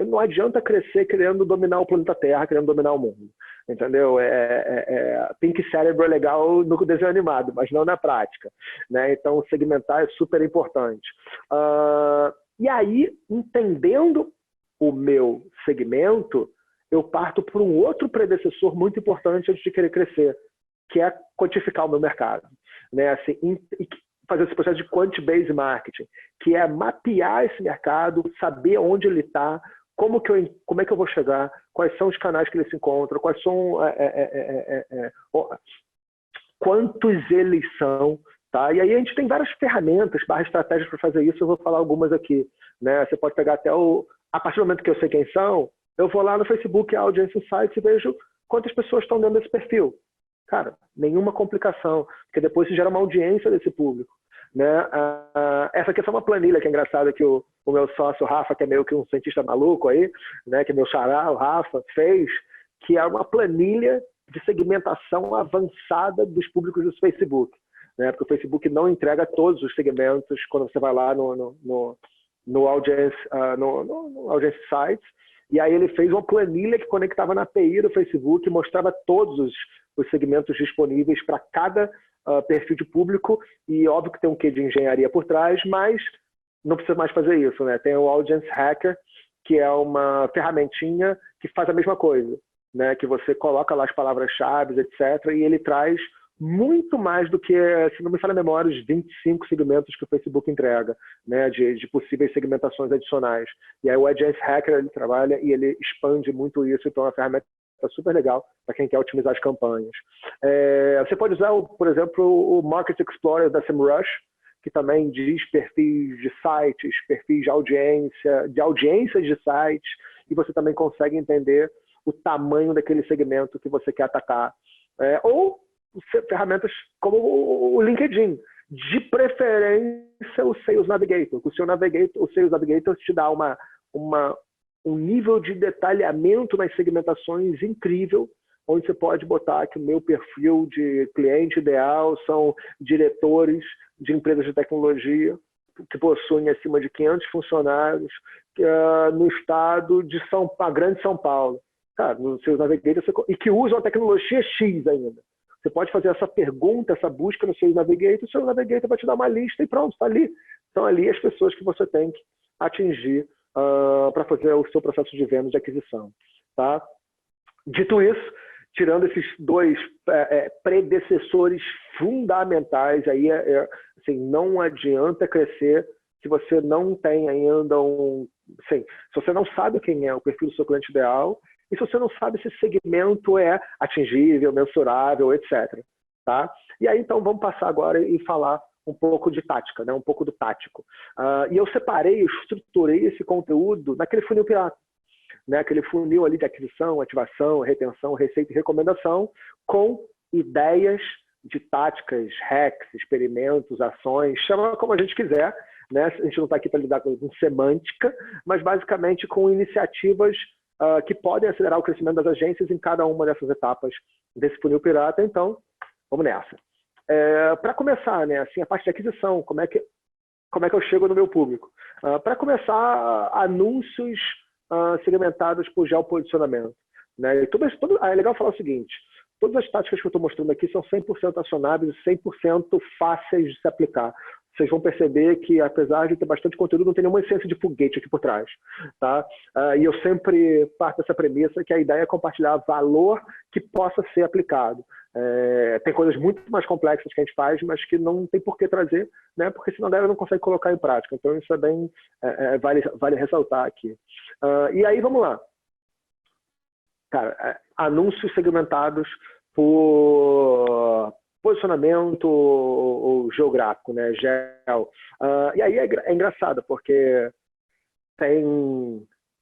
Não adianta crescer querendo dominar o planeta Terra, querendo dominar o mundo, entendeu? Pink Cérebro é legal no desenho animado, mas não na prática, né? Então segmentar é super importante. E aí, entendendo o meu segmento, eu parto por um outro predecessor muito importante antes de querer crescer, que é quantificar o meu mercado, né? Assim, fazer esse processo de quant-based marketing, que é mapear esse mercado, saber onde ele está, como é que eu vou chegar, quais são os canais que ele se encontra, quais são quantos eles são, tá? E aí a gente tem várias ferramentas, estratégias para fazer isso, eu vou falar algumas aqui, né? Você pode pegar até a partir do momento que eu sei quem são, eu vou lá no Facebook Audience Insights e vejo quantas pessoas estão dentro desse perfil. Cara, nenhuma complicação, porque depois se gera uma audiência desse público, né? Essa aqui é só uma planilha que é engraçada que o meu sócio, o Rafa, que é meio que um cientista maluco aí, né? Que é meu xará, o Rafa, fez, que é uma planilha de segmentação avançada dos públicos do Facebook, né? Porque o Facebook não entrega todos os segmentos quando você vai lá no Audience Sites, e aí ele fez uma planilha que conectava na API do Facebook e mostrava todos os segmentos disponíveis para cada perfil de público, e óbvio que tem um quê de engenharia por trás, mas não precisa mais fazer isso, né? Tem o Audience Hacker, que é uma ferramentinha que faz a mesma coisa, né? Que você coloca lá as palavras-chave, etc., e ele traz muito mais do que, se não me falha a memória, os 25 segmentos que o Facebook entrega, né, de possíveis segmentações adicionais. E aí o Audience Hacker, ele trabalha e ele expande muito isso, então é uma ferramenta super legal para quem quer otimizar as campanhas. Você pode usar, por exemplo, o Market Explorer da SEMrush, que também diz perfis de sites, perfis de audiências de sites, e você também consegue entender o tamanho daquele segmento que você quer atacar. Ou ferramentas como o LinkedIn, de preferência o Sales Navigator. O Sales Navigator te dá um nível de detalhamento nas segmentações incrível, onde você pode botar que o meu perfil de cliente ideal são diretores de empresas de tecnologia que possuem acima de 500 funcionários no estado de Grande São Paulo. Cara, nos seus navigators, e que usam a tecnologia X ainda. Você pode fazer essa pergunta, essa busca no seu navigator, o seu navigator vai te dar uma lista e pronto, está ali. Estão ali as pessoas que você tem que atingir para fazer o seu processo de venda de aquisição. Tá? Dito isso, tirando esses dois predecessores fundamentais, aí assim, não adianta crescer se você não tem ainda assim, se você não sabe quem é o perfil do seu cliente ideal e se você não sabe se esse segmento é atingível, mensurável, etc. Tá? E aí, então, vamos passar agora e falar um pouco de tática, né? Um pouco do tático. E eu separei, eu estruturei esse conteúdo naquele funil pirata. Né, aquele funil ali de aquisição, ativação, retenção, receita e recomendação, com ideias de táticas, hacks, experimentos, ações, chama como a gente quiser, né? A gente não está aqui para lidar com semântica, mas basicamente com iniciativas que podem acelerar o crescimento das agências em cada uma dessas etapas desse funil pirata. Então, vamos nessa. Para começar, né, assim, a parte de aquisição, como é que eu chego no meu público? Para começar, anúncios segmentados por geoposicionamento. Né? É legal falar o seguinte, todas as táticas que eu estou mostrando aqui são 100% acionáveis e 100% fáceis de se aplicar. Vocês vão perceber que, apesar de ter bastante conteúdo, não tem nenhuma essência de foguete aqui por trás. Tá? E eu sempre parto dessa premissa que a ideia é compartilhar valor que possa ser aplicado. Tem coisas muito mais complexas que a gente faz, mas que não tem por que trazer, né? Porque senão a galera não consegue colocar em prática. Então isso é bem vale ressaltar aqui. E aí vamos lá. Cara, anúncios segmentados por posicionamento ou geográfico, né? Geo. E aí é engraçado, porque tem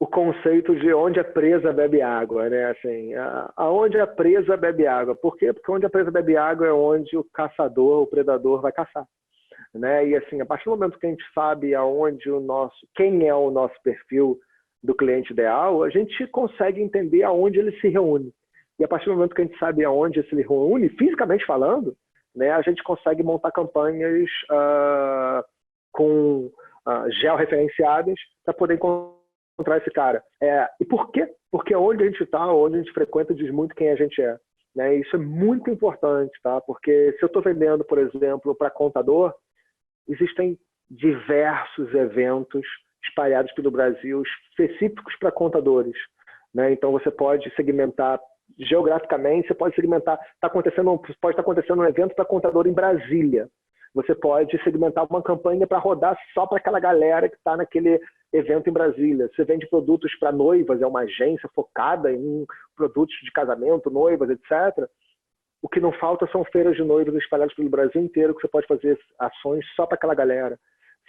o conceito de onde a presa bebe água, né? Assim, aonde a presa bebe água. Por quê? Porque onde a presa bebe água é onde o caçador, o predador vai caçar. Né? E assim, a partir do momento que a gente sabe quem é o nosso perfil do cliente ideal, a gente consegue entender aonde ele se reúne. E a partir do momento que a gente sabe aonde ele se reúne, fisicamente falando, né, a gente consegue montar campanhas com georreferenciadas para poder encontrar esse cara. E por quê? Porque onde a gente está, onde a gente frequenta, diz muito quem a gente é. Né? Isso é muito importante, tá? Porque se eu estou vendendo, por exemplo, para contador, existem diversos eventos espalhados pelo Brasil específicos para contadores. Né? Então, você pode segmentar geograficamente, você pode segmentar, pode estar acontecendo um evento para contador em Brasília. Você pode segmentar uma campanha para rodar só para aquela galera que está naquele evento em Brasília. Você vende produtos para noivas, é uma agência focada em produtos de casamento, noivas, etc. O que não falta são feiras de noivas espalhadas pelo Brasil inteiro, que você pode fazer ações só para aquela galera.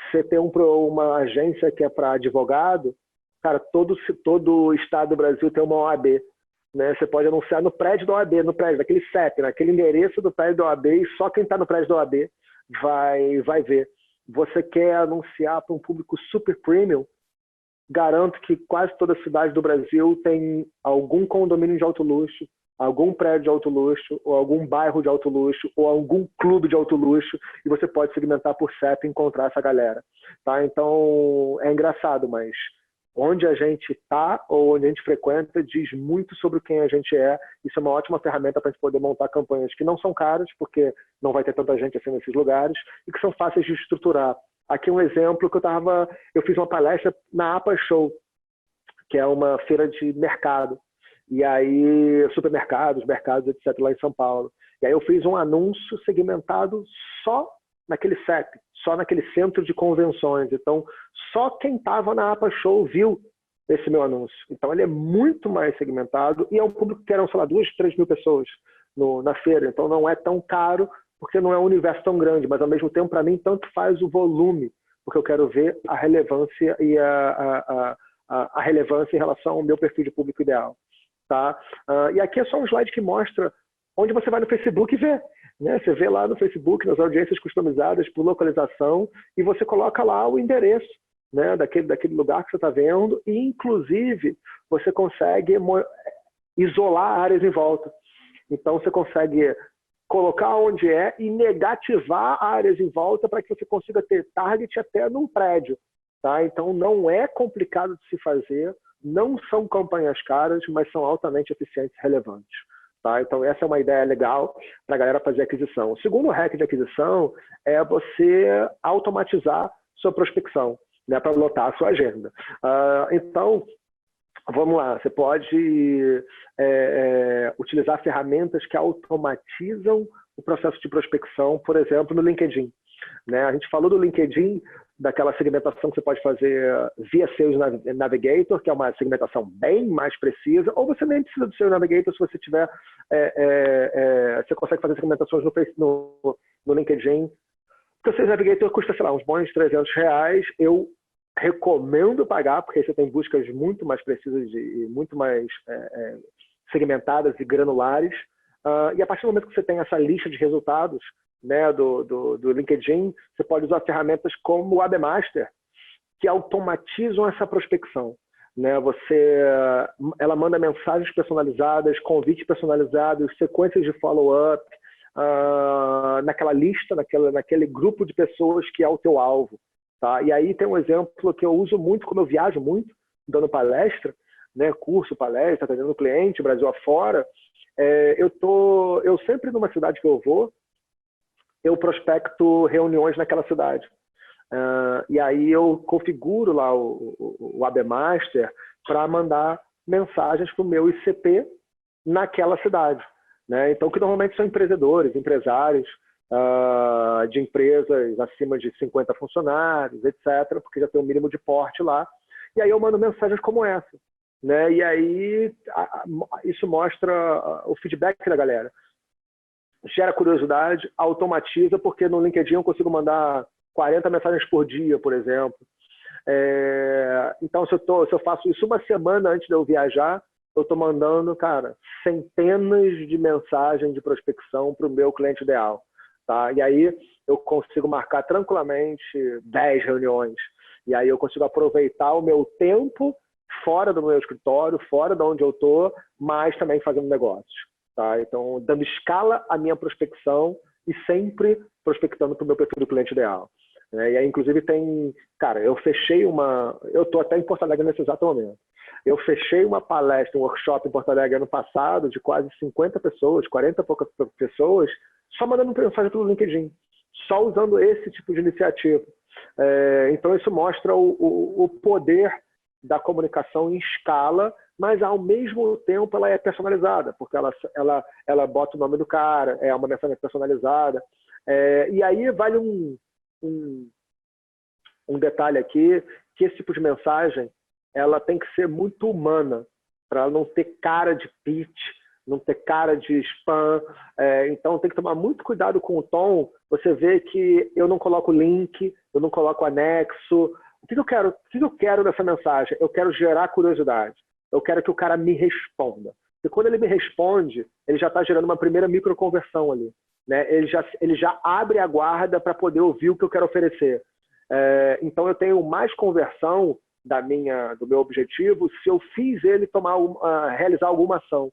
Você tem uma agência que é para advogado, cara, todo o estado do Brasil tem uma OAB. Né? Você pode anunciar no prédio da OAB, no prédio daquele CEP, naquele endereço do prédio da OAB, e só quem está no prédio da OAB vai ver. Você quer anunciar para um público super premium, garanto que quase toda cidade do Brasil tem algum condomínio de alto luxo, algum prédio de alto luxo, ou algum bairro de alto luxo, ou algum clube de alto luxo, e você pode segmentar por CEP e encontrar essa galera. Tá? Então, é engraçado, mas onde a gente está ou onde a gente frequenta diz muito sobre quem a gente é. Isso é uma ótima ferramenta para a gente poder montar campanhas que não são caras, porque não vai ter tanta gente assim nesses lugares, e que são fáceis de estruturar. Aqui um exemplo que eu fiz uma palestra na APA Show, que é uma feira de mercado. E aí, supermercados, mercados, etc., lá em São Paulo. E aí eu fiz um anúncio segmentado só naquele CEP, só naquele centro de convenções. Então, só quem estava na APA Show viu esse meu anúncio. Então, ele é muito mais segmentado e é um público que eram, sei lá, 2, 3 mil pessoas na feira. Então, não é tão caro, porque não é um universo tão grande, mas, ao mesmo tempo, para mim, tanto faz o volume, porque eu quero ver a relevância e a relevância em relação ao meu perfil de público ideal. Tá? E aqui é só um slide que mostra onde você vai no Facebook e vê. Né? Você vê lá no Facebook, nas audiências customizadas por localização, e você coloca lá o endereço, né, daquele lugar que você está vendo, e inclusive você consegue isolar áreas em volta. Então, você consegue colocar onde é e negativar áreas em volta para que você consiga ter target até num prédio. Tá? Então, não é complicado de se fazer, não são campanhas caras, mas são altamente eficientes e relevantes. Tá? Então, essa é uma ideia legal para a galera fazer aquisição. O segundo hack de aquisição é você automatizar sua prospecção, né, para lotar a sua agenda. Então, vamos lá, você pode utilizar ferramentas que automatizam o processo de prospecção, por exemplo, no LinkedIn. Né? A gente falou do LinkedIn, daquela segmentação que você pode fazer via Sales Navigator, que é uma segmentação bem mais precisa, ou você nem precisa do Sales Navigator se você tiver, você consegue fazer segmentações no LinkedIn. Porque o Sales Navigator custa, sei lá, uns bons R$300. Eu recomendo pagar, porque aí você tem buscas muito mais precisas e muito mais segmentadas e granulares. E a partir do momento que você tem essa lista de resultados, né, do LinkedIn, você pode usar ferramentas como o Webmaster, que automatizam essa prospecção. Né? Ela manda mensagens personalizadas, convites personalizados, sequências de follow-up, naquela lista, naquele grupo de pessoas que é o teu alvo. Tá? E aí tem um exemplo que eu uso muito, como eu viajo muito, dando palestra, né, curso, palestra, atendendo cliente, Brasil afora. Eu sempre, numa cidade que eu vou, eu prospecto reuniões naquela cidade. E aí eu configuro lá o Webmaster para mandar mensagens para o meu ICP naquela cidade. Né? Então, que normalmente são empreendedores, empresários de empresas acima de 50 funcionários, etc., porque já tem um mínimo de porte lá. E aí eu mando mensagens como essa. Né? E aí isso mostra o feedback da galera. Gera curiosidade, automatiza, porque no LinkedIn eu consigo mandar 40 mensagens por dia, por exemplo. Então, se eu faço isso uma semana antes de eu viajar, eu estou mandando, cara, centenas de mensagens de prospecção para o meu cliente ideal. Tá? E aí eu consigo marcar tranquilamente 10 reuniões. E aí eu consigo aproveitar o meu tempo fora do meu escritório, fora de onde eu estou, mas também fazendo negócios. Tá? Então, dando escala à minha prospecção e sempre prospectando para o meu perfil do cliente ideal. E aí, inclusive, eu estou até em Porto Alegre nesse exato momento. Eu fechei uma palestra, um workshop em Porto Alegre ano passado, de quase 50 pessoas, 40 e poucas pessoas, só mandando mensagem pelo LinkedIn, só usando esse tipo de iniciativa. Então, isso mostra o poder da comunicação em escala, mas ao mesmo tempo ela é personalizada, porque ela bota o nome do cara, é uma mensagem personalizada. E aí vale um detalhe aqui, que esse tipo de mensagem ela tem que ser muito humana, para ela não ter cara de pitch, não ter cara de spam. Então tem que tomar muito cuidado com o tom. Você vê que eu não coloco link, eu não coloco anexo. O que eu quero nessa mensagem? Eu quero gerar curiosidade. Eu quero que o cara me responda. E quando ele me responde, ele já está gerando uma primeira microconversão ali. Né? Ele já abre a guarda para poder ouvir o que eu quero oferecer. Então eu tenho mais conversão do meu objetivo se eu fiz ele realizar alguma ação.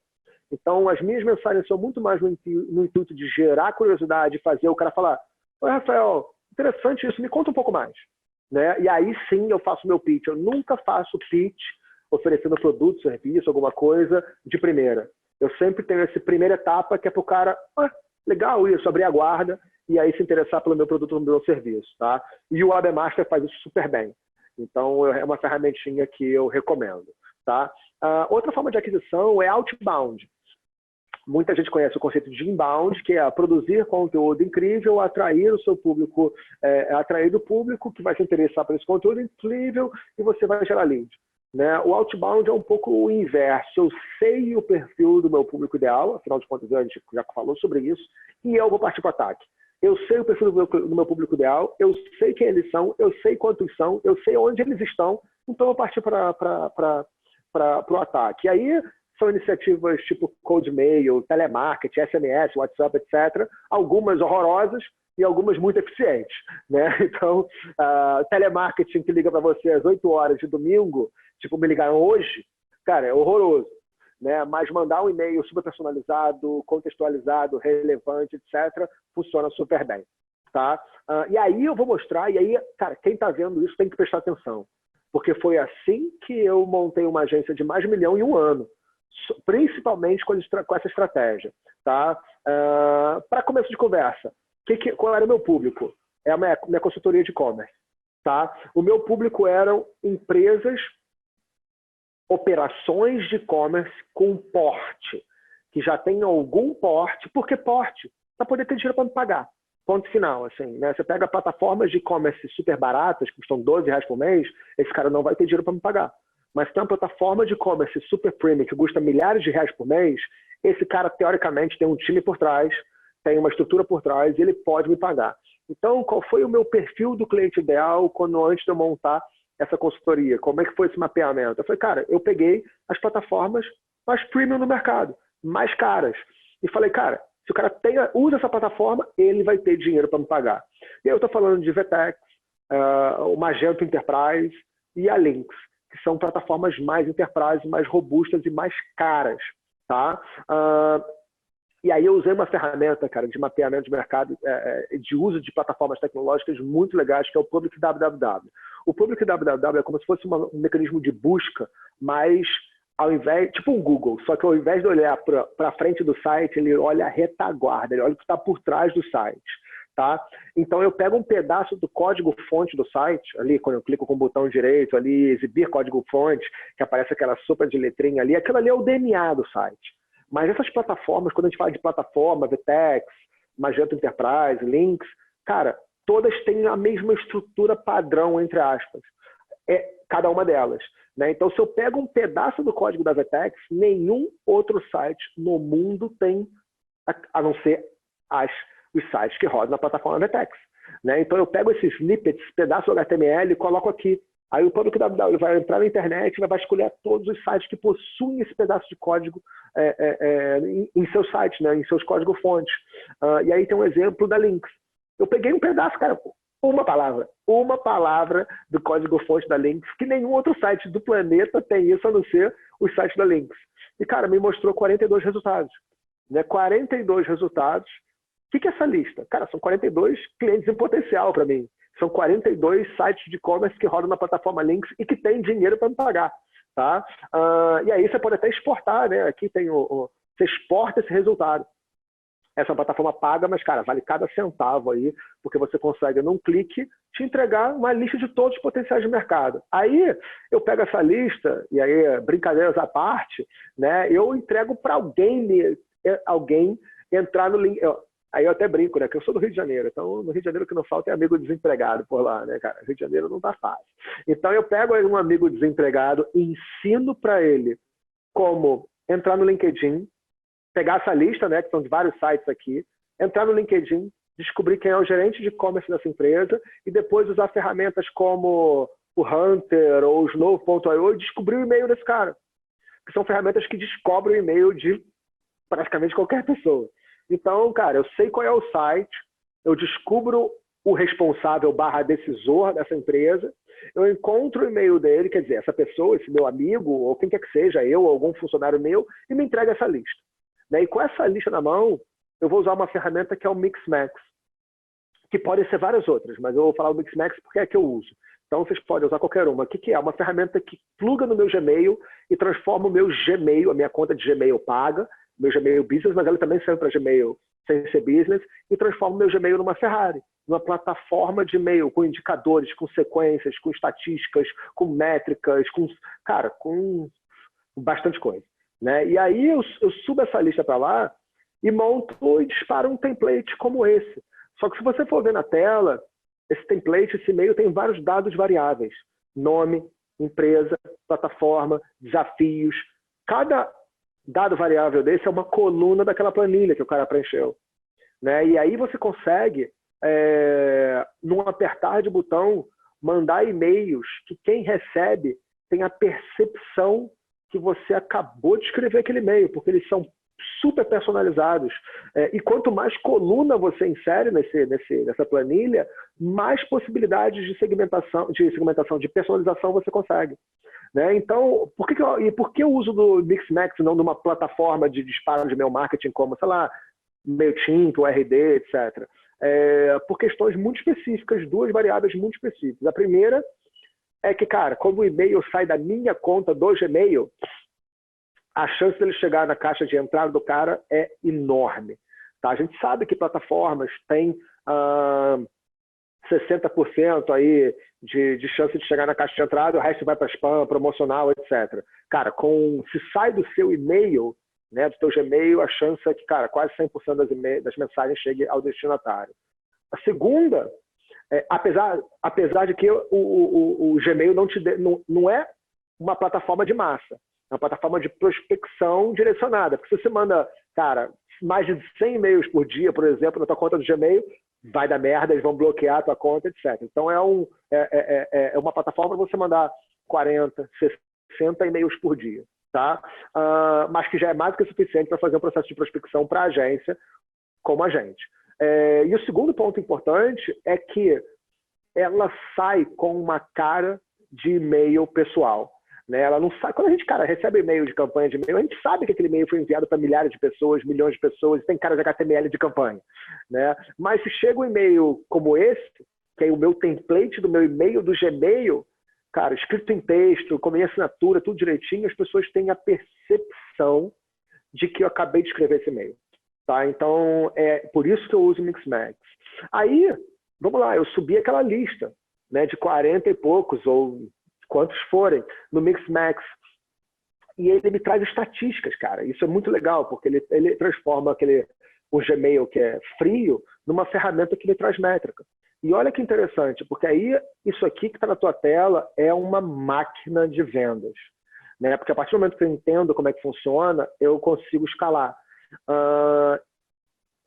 Então as minhas mensagens são muito mais no intuito de gerar curiosidade, fazer o cara falar: "Oi, Rafael, interessante isso, me conta um pouco mais". Né? E aí sim eu faço meu pitch. Eu nunca faço pitch oferecendo produto, serviço, alguma coisa de primeira. Eu sempre tenho essa primeira etapa que é para o cara: legal isso, abrir a guarda e aí se interessar pelo meu produto ou pelo meu serviço. Tá? E o Webmaster faz isso super bem. Então é uma ferramentinha que eu recomendo. Tá? Outra forma de aquisição é outbound. Muita gente conhece o conceito de inbound, que é produzir conteúdo incrível, atrair o seu público, atrair o público que vai se interessar por esse conteúdo incrível e você vai gerar lead. Né? O outbound é um pouco o inverso. Eu sei o perfil do meu público ideal, afinal de contas a gente já falou sobre isso, e eu vou partir para o ataque. Eu sei o perfil do meu público ideal, eu sei quem eles são, eu sei quantos são, eu sei onde eles estão, então eu vou partir para o ataque. E aí são iniciativas tipo cold mail, telemarketing, SMS, WhatsApp, etc. Algumas horrorosas e algumas muito eficientes. Né? Então, telemarketing que liga para você às 8 horas de domingo, tipo, me ligaram hoje, cara, é horroroso. né? Mas mandar um e-mail super personalizado, contextualizado, relevante, etc., funciona super bem. Tá? E aí eu vou mostrar, e aí, cara, quem está vendo isso tem que prestar atenção. Porque foi assim que eu montei uma agência de mais de 1 milhão em um ano, principalmente com essa estratégia. Tá? Para começo de conversa, qual era o meu público? É a minha consultoria de e-commerce. Tá? O meu público eram empresas, operações de e-commerce com porte, que já tem algum porte. Por que porte? Para poder ter dinheiro para me pagar. Ponto final, assim, né? Você pega plataformas de e-commerce super baratas, que custam R$12 por mês, esse cara não vai ter dinheiro para me pagar. Mas tem uma plataforma de e-commerce super premium que custa milhares de reais por mês, esse cara, teoricamente, tem um time por trás, tem uma estrutura por trás e ele pode me pagar. Então, qual foi o meu perfil do cliente ideal antes de eu montar essa consultoria? Como é que foi esse mapeamento? Eu falei, cara, eu peguei as plataformas mais premium no mercado, mais caras. E falei, cara, se o cara usa essa plataforma, ele vai ter dinheiro para me pagar. E aí eu estou falando de VTEX, o Magento Enterprise e a Lynx, que são plataformas mais enterprise, mais robustas e mais caras. Tá? E aí eu usei uma ferramenta, cara, de mapeamento de mercado, de uso de plataformas tecnológicas muito legais, que é o Public WWW. O Public WWW é como se fosse um mecanismo de busca, mas ao invés, tipo um Google, só que ao invés de olhar para frente do site, ele olha a retaguarda, ele olha o que está por trás do site. Tá? Então eu pego um pedaço do código-fonte do site, ali quando eu clico com o botão direito, ali, exibir código-fonte, que aparece aquela sopa de letrinha ali, aquilo ali é o DNA do site. Mas essas plataformas, quando a gente fala de plataforma, VTEX, Magento Enterprise, Lynx, cara, todas têm a mesma estrutura padrão, entre aspas. Cada uma delas. Né? Então, se eu pego um pedaço do código da VTEX, nenhum outro site no mundo tem, a não ser os sites que rodam na plataforma VTEX. Né? Então, eu pego esses snippets, pedaços do HTML e coloco aqui. Aí o Public WWW vai entrar na internet e vai vasculhar todos os sites que possuem esse pedaço de código em seus sites, né? Em seus códigos-fontes. E aí tem um exemplo da Lynx. Eu peguei um pedaço, cara, uma palavra do código-fonte da Lynx, que nenhum outro site do planeta tem isso, a não ser os sites da Lynx. E, cara, me mostrou 42 resultados. Né? 42 resultados. O que é essa lista? Cara, são 42 clientes em potencial para mim. São 42 sites de e-commerce que rodam na plataforma Lynx e que têm dinheiro para me pagar. Tá? E aí você pode até exportar, né? Aqui tem você exporta esse resultado. Essa plataforma paga, mas, cara, vale cada centavo aí, porque você consegue, num clique, te entregar uma lista de todos os potenciais de mercado. Aí, eu pego essa lista, e aí, brincadeiras à parte, né, eu entrego para alguém entrar no link. Aí eu até brinco, né, que eu sou do Rio de Janeiro, então no Rio de Janeiro o que não falta é amigo desempregado por lá, né, cara? Rio de Janeiro não tá fácil. Então, eu pego um amigo desempregado e ensino para ele como entrar no LinkedIn, pegar essa lista, né, que são de vários sites aqui, entrar no LinkedIn, descobrir quem é o gerente de e-commerce dessa empresa e depois usar ferramentas como o Hunter ou o Snow.io e descobrir o e-mail desse cara. Que são ferramentas que descobrem o e-mail de praticamente qualquer pessoa. Então, cara, eu sei qual é o site, eu descubro o responsável / decisor dessa empresa, eu encontro o e-mail dele, quer dizer, essa pessoa, esse meu amigo, ou quem quer que seja, eu ou algum funcionário meu, e me entrega essa lista. E com essa lista na mão, eu vou usar uma ferramenta que é o Mixmax, que podem ser várias outras, mas eu vou falar o Mixmax porque é a que eu uso. Então, vocês podem usar qualquer uma. O que é? Uma ferramenta que pluga no meu Gmail e transforma o meu Gmail, a minha conta de Gmail paga, meu Gmail Business, mas ela também serve para Gmail sem ser Business, e transforma o meu Gmail numa Ferrari, numa plataforma de e-mail com indicadores, com sequências, com estatísticas, com métricas, com bastante coisa. Né? E aí eu subo essa lista para lá e monto e disparo um template como esse. Só que se você for ver na tela, esse template, esse e-mail tem vários dados variáveis. Nome, empresa, plataforma, desafios. Cada dado variável desse é uma coluna daquela planilha que o cara preencheu. Né? E aí você consegue, num apertar de botão, mandar e-mails que quem recebe tem a percepção que você acabou de escrever aquele e-mail, porque eles são super personalizados. E quanto mais coluna você insere nessa planilha, mais possibilidades de segmentação, de personalização você consegue. Né? Então, por que eu uso do Mixmax e não de uma plataforma de disparo de e-mail marketing como, sei lá, MailChimp, RD, etc.? Por questões muito específicas, duas variáveis muito específicas. A primeira é que, cara, como o e-mail sai da minha conta do Gmail, a chance dele chegar na caixa de entrada do cara é enorme. Tá? A gente sabe que plataformas têm 60% aí de chance de chegar na caixa de entrada, o resto vai para spam, promocional, etc. Cara, se sai do seu e-mail, né, do teu Gmail, a chance é que, cara, quase 100% das mensagens cheguem ao destinatário. A segunda, apesar de que o Gmail não é uma plataforma de massa, é uma plataforma de prospecção direcionada. Porque se você manda, cara, mais de 100 e-mails por dia, por exemplo, na tua conta do Gmail, vai dar merda, eles vão bloquear a tua conta, etc. Então, é uma plataforma para você mandar 40, 60 e-mails por dia. Tá? Mas que já é mais do que suficiente para fazer um processo de prospecção para a agência, como a gente. E o segundo ponto importante é que ela sai com uma cara de e-mail pessoal. Né? Ela não sabe. Quando a gente, cara, recebe e-mail de campanha de e-mail, a gente sabe que aquele e-mail foi enviado para milhares de pessoas, milhões de pessoas, e tem cara de HTML de campanha. Né? Mas se chega um e-mail como esse, que é o meu template do meu e-mail do Gmail, cara, escrito em texto, com a minha assinatura, tudo direitinho, as pessoas têm a percepção de que eu acabei de escrever esse e-mail. Tá? Então, é por isso que eu uso o Mixmax. Aí, vamos lá, eu subi aquela lista, né, de 40 e poucos, ou quantos forem, no Mixmax. E ele me traz estatísticas, cara. Isso é muito legal, porque ele transforma o Gmail, que é frio, numa ferramenta que me traz métrica. E olha que interessante, porque aí isso aqui que está na tua tela é uma máquina de vendas. Né? Porque a partir do momento que eu entendo como é que funciona, eu consigo escalar.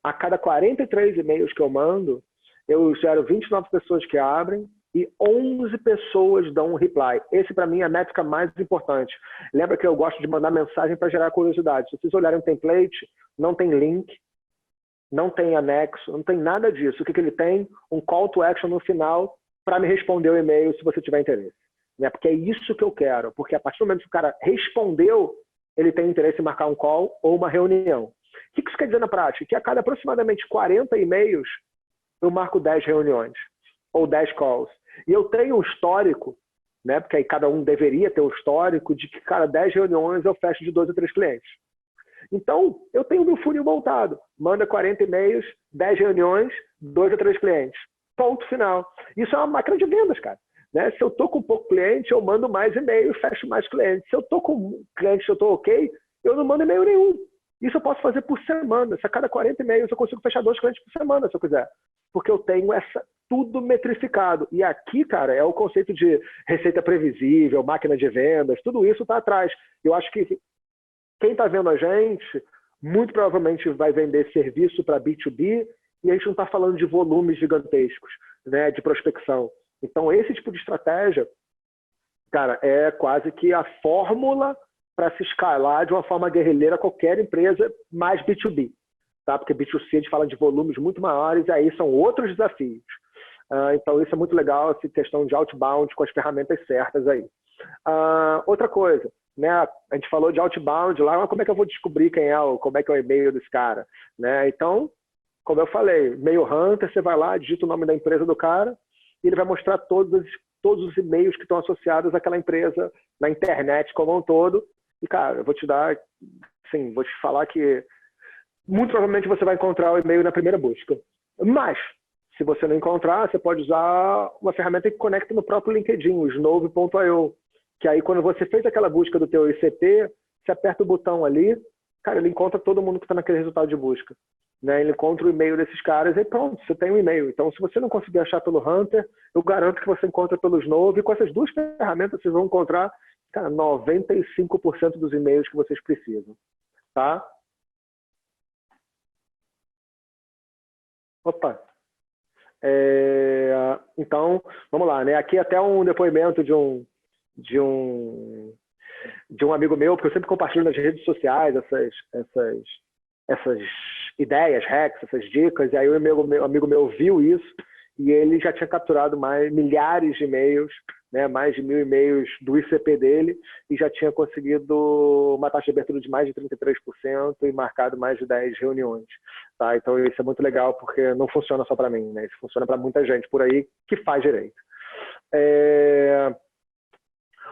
A cada 43 e-mails que eu mando, eu gero 29 pessoas que abrem e 11 pessoas dão um reply. Esse, para mim, é a métrica mais importante. Lembra que eu gosto de mandar mensagem para gerar curiosidade. Se vocês olharem o template, não tem link, não tem anexo, não tem nada disso. O que ele tem? Um call to action no final para me responder o e-mail se você tiver interesse. Né? Porque é isso que eu quero. Porque a partir do momento que o cara respondeu, ele tem interesse em marcar um call ou uma reunião. O que isso quer dizer na prática? Que a cada aproximadamente 40 e-mails, eu marco 10 reuniões ou 10 calls. E eu tenho um histórico, né? Porque aí cada um deveria ter um histórico de que cada 10 reuniões eu fecho de 2 a 3 clientes. Então, eu tenho meu funil montado. Manda 40 e-mails, 10 reuniões, 2 a 3 clientes. Ponto final. Isso é uma máquina de vendas, cara. Né? Se eu estou com pouco cliente, eu mando mais e-mail, fecho mais clientes. Se eu estou com cliente, se eu estou ok, eu não mando e-mail nenhum. Isso eu posso fazer por semana. Se a cada 40 e-mails eu consigo fechar 2 clientes por semana, se eu quiser. Porque eu tenho tudo metrificado. E aqui, cara, é o conceito de receita previsível, máquina de vendas, tudo isso está atrás. Eu acho que quem está vendo a gente, muito provavelmente vai vender serviço para B2B e a gente não está falando de volumes gigantescos, né, de prospecção. Então, esse tipo de estratégia, cara, é quase que a fórmula para se escalar de uma forma guerrilheira qualquer empresa mais B2B. Tá? Porque B2C a gente fala de volumes muito maiores e aí são outros desafios. Então, isso é muito legal, essa questão de outbound com as ferramentas certas aí. Outra coisa, né? A gente falou de outbound lá, mas como é que eu vou descobrir como é que é o e-mail desse cara? Né? Então, como eu falei, e-mail hunter, você vai lá, digita o nome da empresa do cara e ele vai mostrar todos os e-mails que estão associados àquela empresa na internet como um todo. E, cara, eu vou te dar, sim, vou te falar que muito provavelmente você vai encontrar o e-mail na primeira busca. Mas, se você não encontrar, você pode usar uma ferramenta que conecta no próprio LinkedIn, o Snove.io, que aí quando você fez aquela busca do teu ICP, você aperta o botão ali, cara, ele encontra todo mundo que está naquele resultado de busca. Né? Ele encontra o e-mail desses caras e pronto, você tem um e-mail. Então, se você não conseguir achar pelo Hunter, eu garanto que você encontra pelo Snove e com essas duas ferramentas vocês vão encontrar, cara, 95% dos e-mails que vocês precisam. Tá? Opa! Então, vamos lá, né? Aqui até um depoimento de de um amigo meu, porque eu sempre compartilho nas redes sociais essas ideias, hacks, essas dicas, e aí o meu amigo meu viu isso, e ele já tinha capturado milhares de e-mails, né, mais de 1.000 e-mails do ICP dele, e já tinha conseguido uma taxa de abertura de mais de 33% e marcado mais de 10 reuniões. Tá? Então isso é muito legal, porque não funciona só para mim, né? Isso funciona para muita gente por aí que faz direito.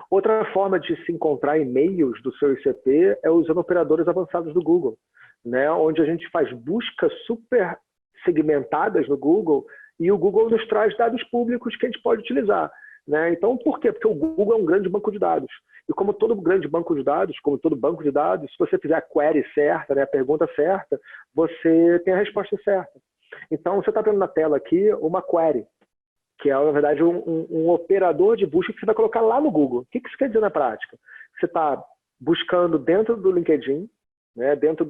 Outra forma de se encontrar e-mails do seu ICP é usando operadores avançados do Google, né? Onde a gente faz buscas super segmentadas no Google e o Google nos traz dados públicos que a gente pode utilizar, né? Então, por quê? Porque o Google é um grande banco de dados. E como todo grande banco de dados, como todo banco de dados, se você fizer a query certa, né, a pergunta certa, você tem a resposta certa. Então, você está vendo na tela aqui uma query, que é, na verdade, um operador de busca que você vai colocar lá no Google. O que isso quer dizer na prática? Você está buscando dentro do LinkedIn, né, dentro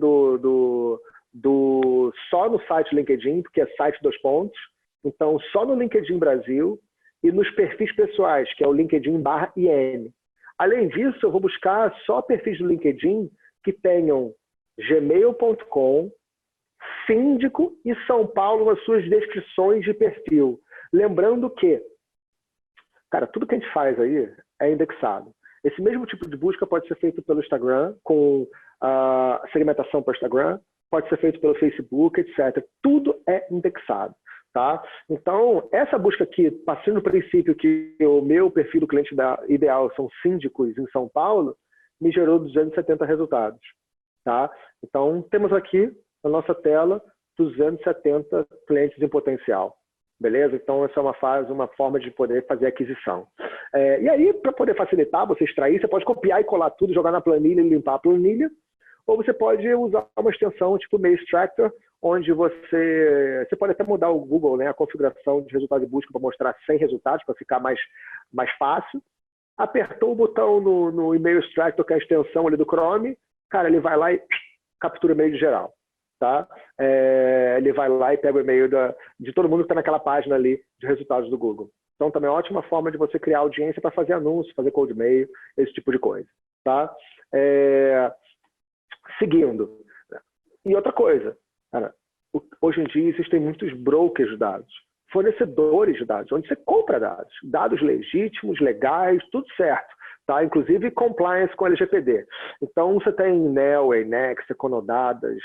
só no site LinkedIn, porque é site 2 pontos, então só no LinkedIn Brasil e nos perfis pessoais, que é o LinkedIn/IN. Além disso, eu vou buscar só perfis do LinkedIn que tenham gmail.com, síndico e São Paulo nas suas descrições de perfil. Lembrando que, cara, tudo que a gente faz aí é indexado. Esse mesmo tipo de busca pode ser feito pelo Instagram, com a segmentação para o Instagram, pode ser feito pelo Facebook, etc. Tudo é indexado. Tá? Então, essa busca aqui, partindo do princípio que o meu perfil do cliente ideal são síndicos em São Paulo, me gerou 270 resultados. Tá? Então, temos aqui na nossa tela 270 clientes em potencial. Beleza? Então, essa é uma forma de poder fazer aquisição. E aí, para poder facilitar, você extrair, você pode copiar e colar tudo, jogar na planilha e limpar a planilha, ou você pode usar uma extensão tipo Mail Extractor, onde você pode até mudar o Google, né, a configuração de resultado de busca para mostrar 100 resultados, para ficar mais fácil. Apertou o botão no Email Extractor, que é a extensão ali do Chrome, cara, ele vai lá e captura o e-mail de geral. Tá? Ele vai lá e pega o e-mail de todo mundo que está naquela página ali de resultados do Google. Então, também é uma ótima forma de você criar audiência para fazer anúncios, fazer cold mail, esse tipo de coisa. Tá? Seguindo. E outra coisa, cara, hoje em dia existem muitos brokers de dados, fornecedores de dados, onde você compra dados legítimos, legais, tudo certo. Tá? Inclusive compliance com LGPD. Então, você tem Nelway, Next, Econodadas,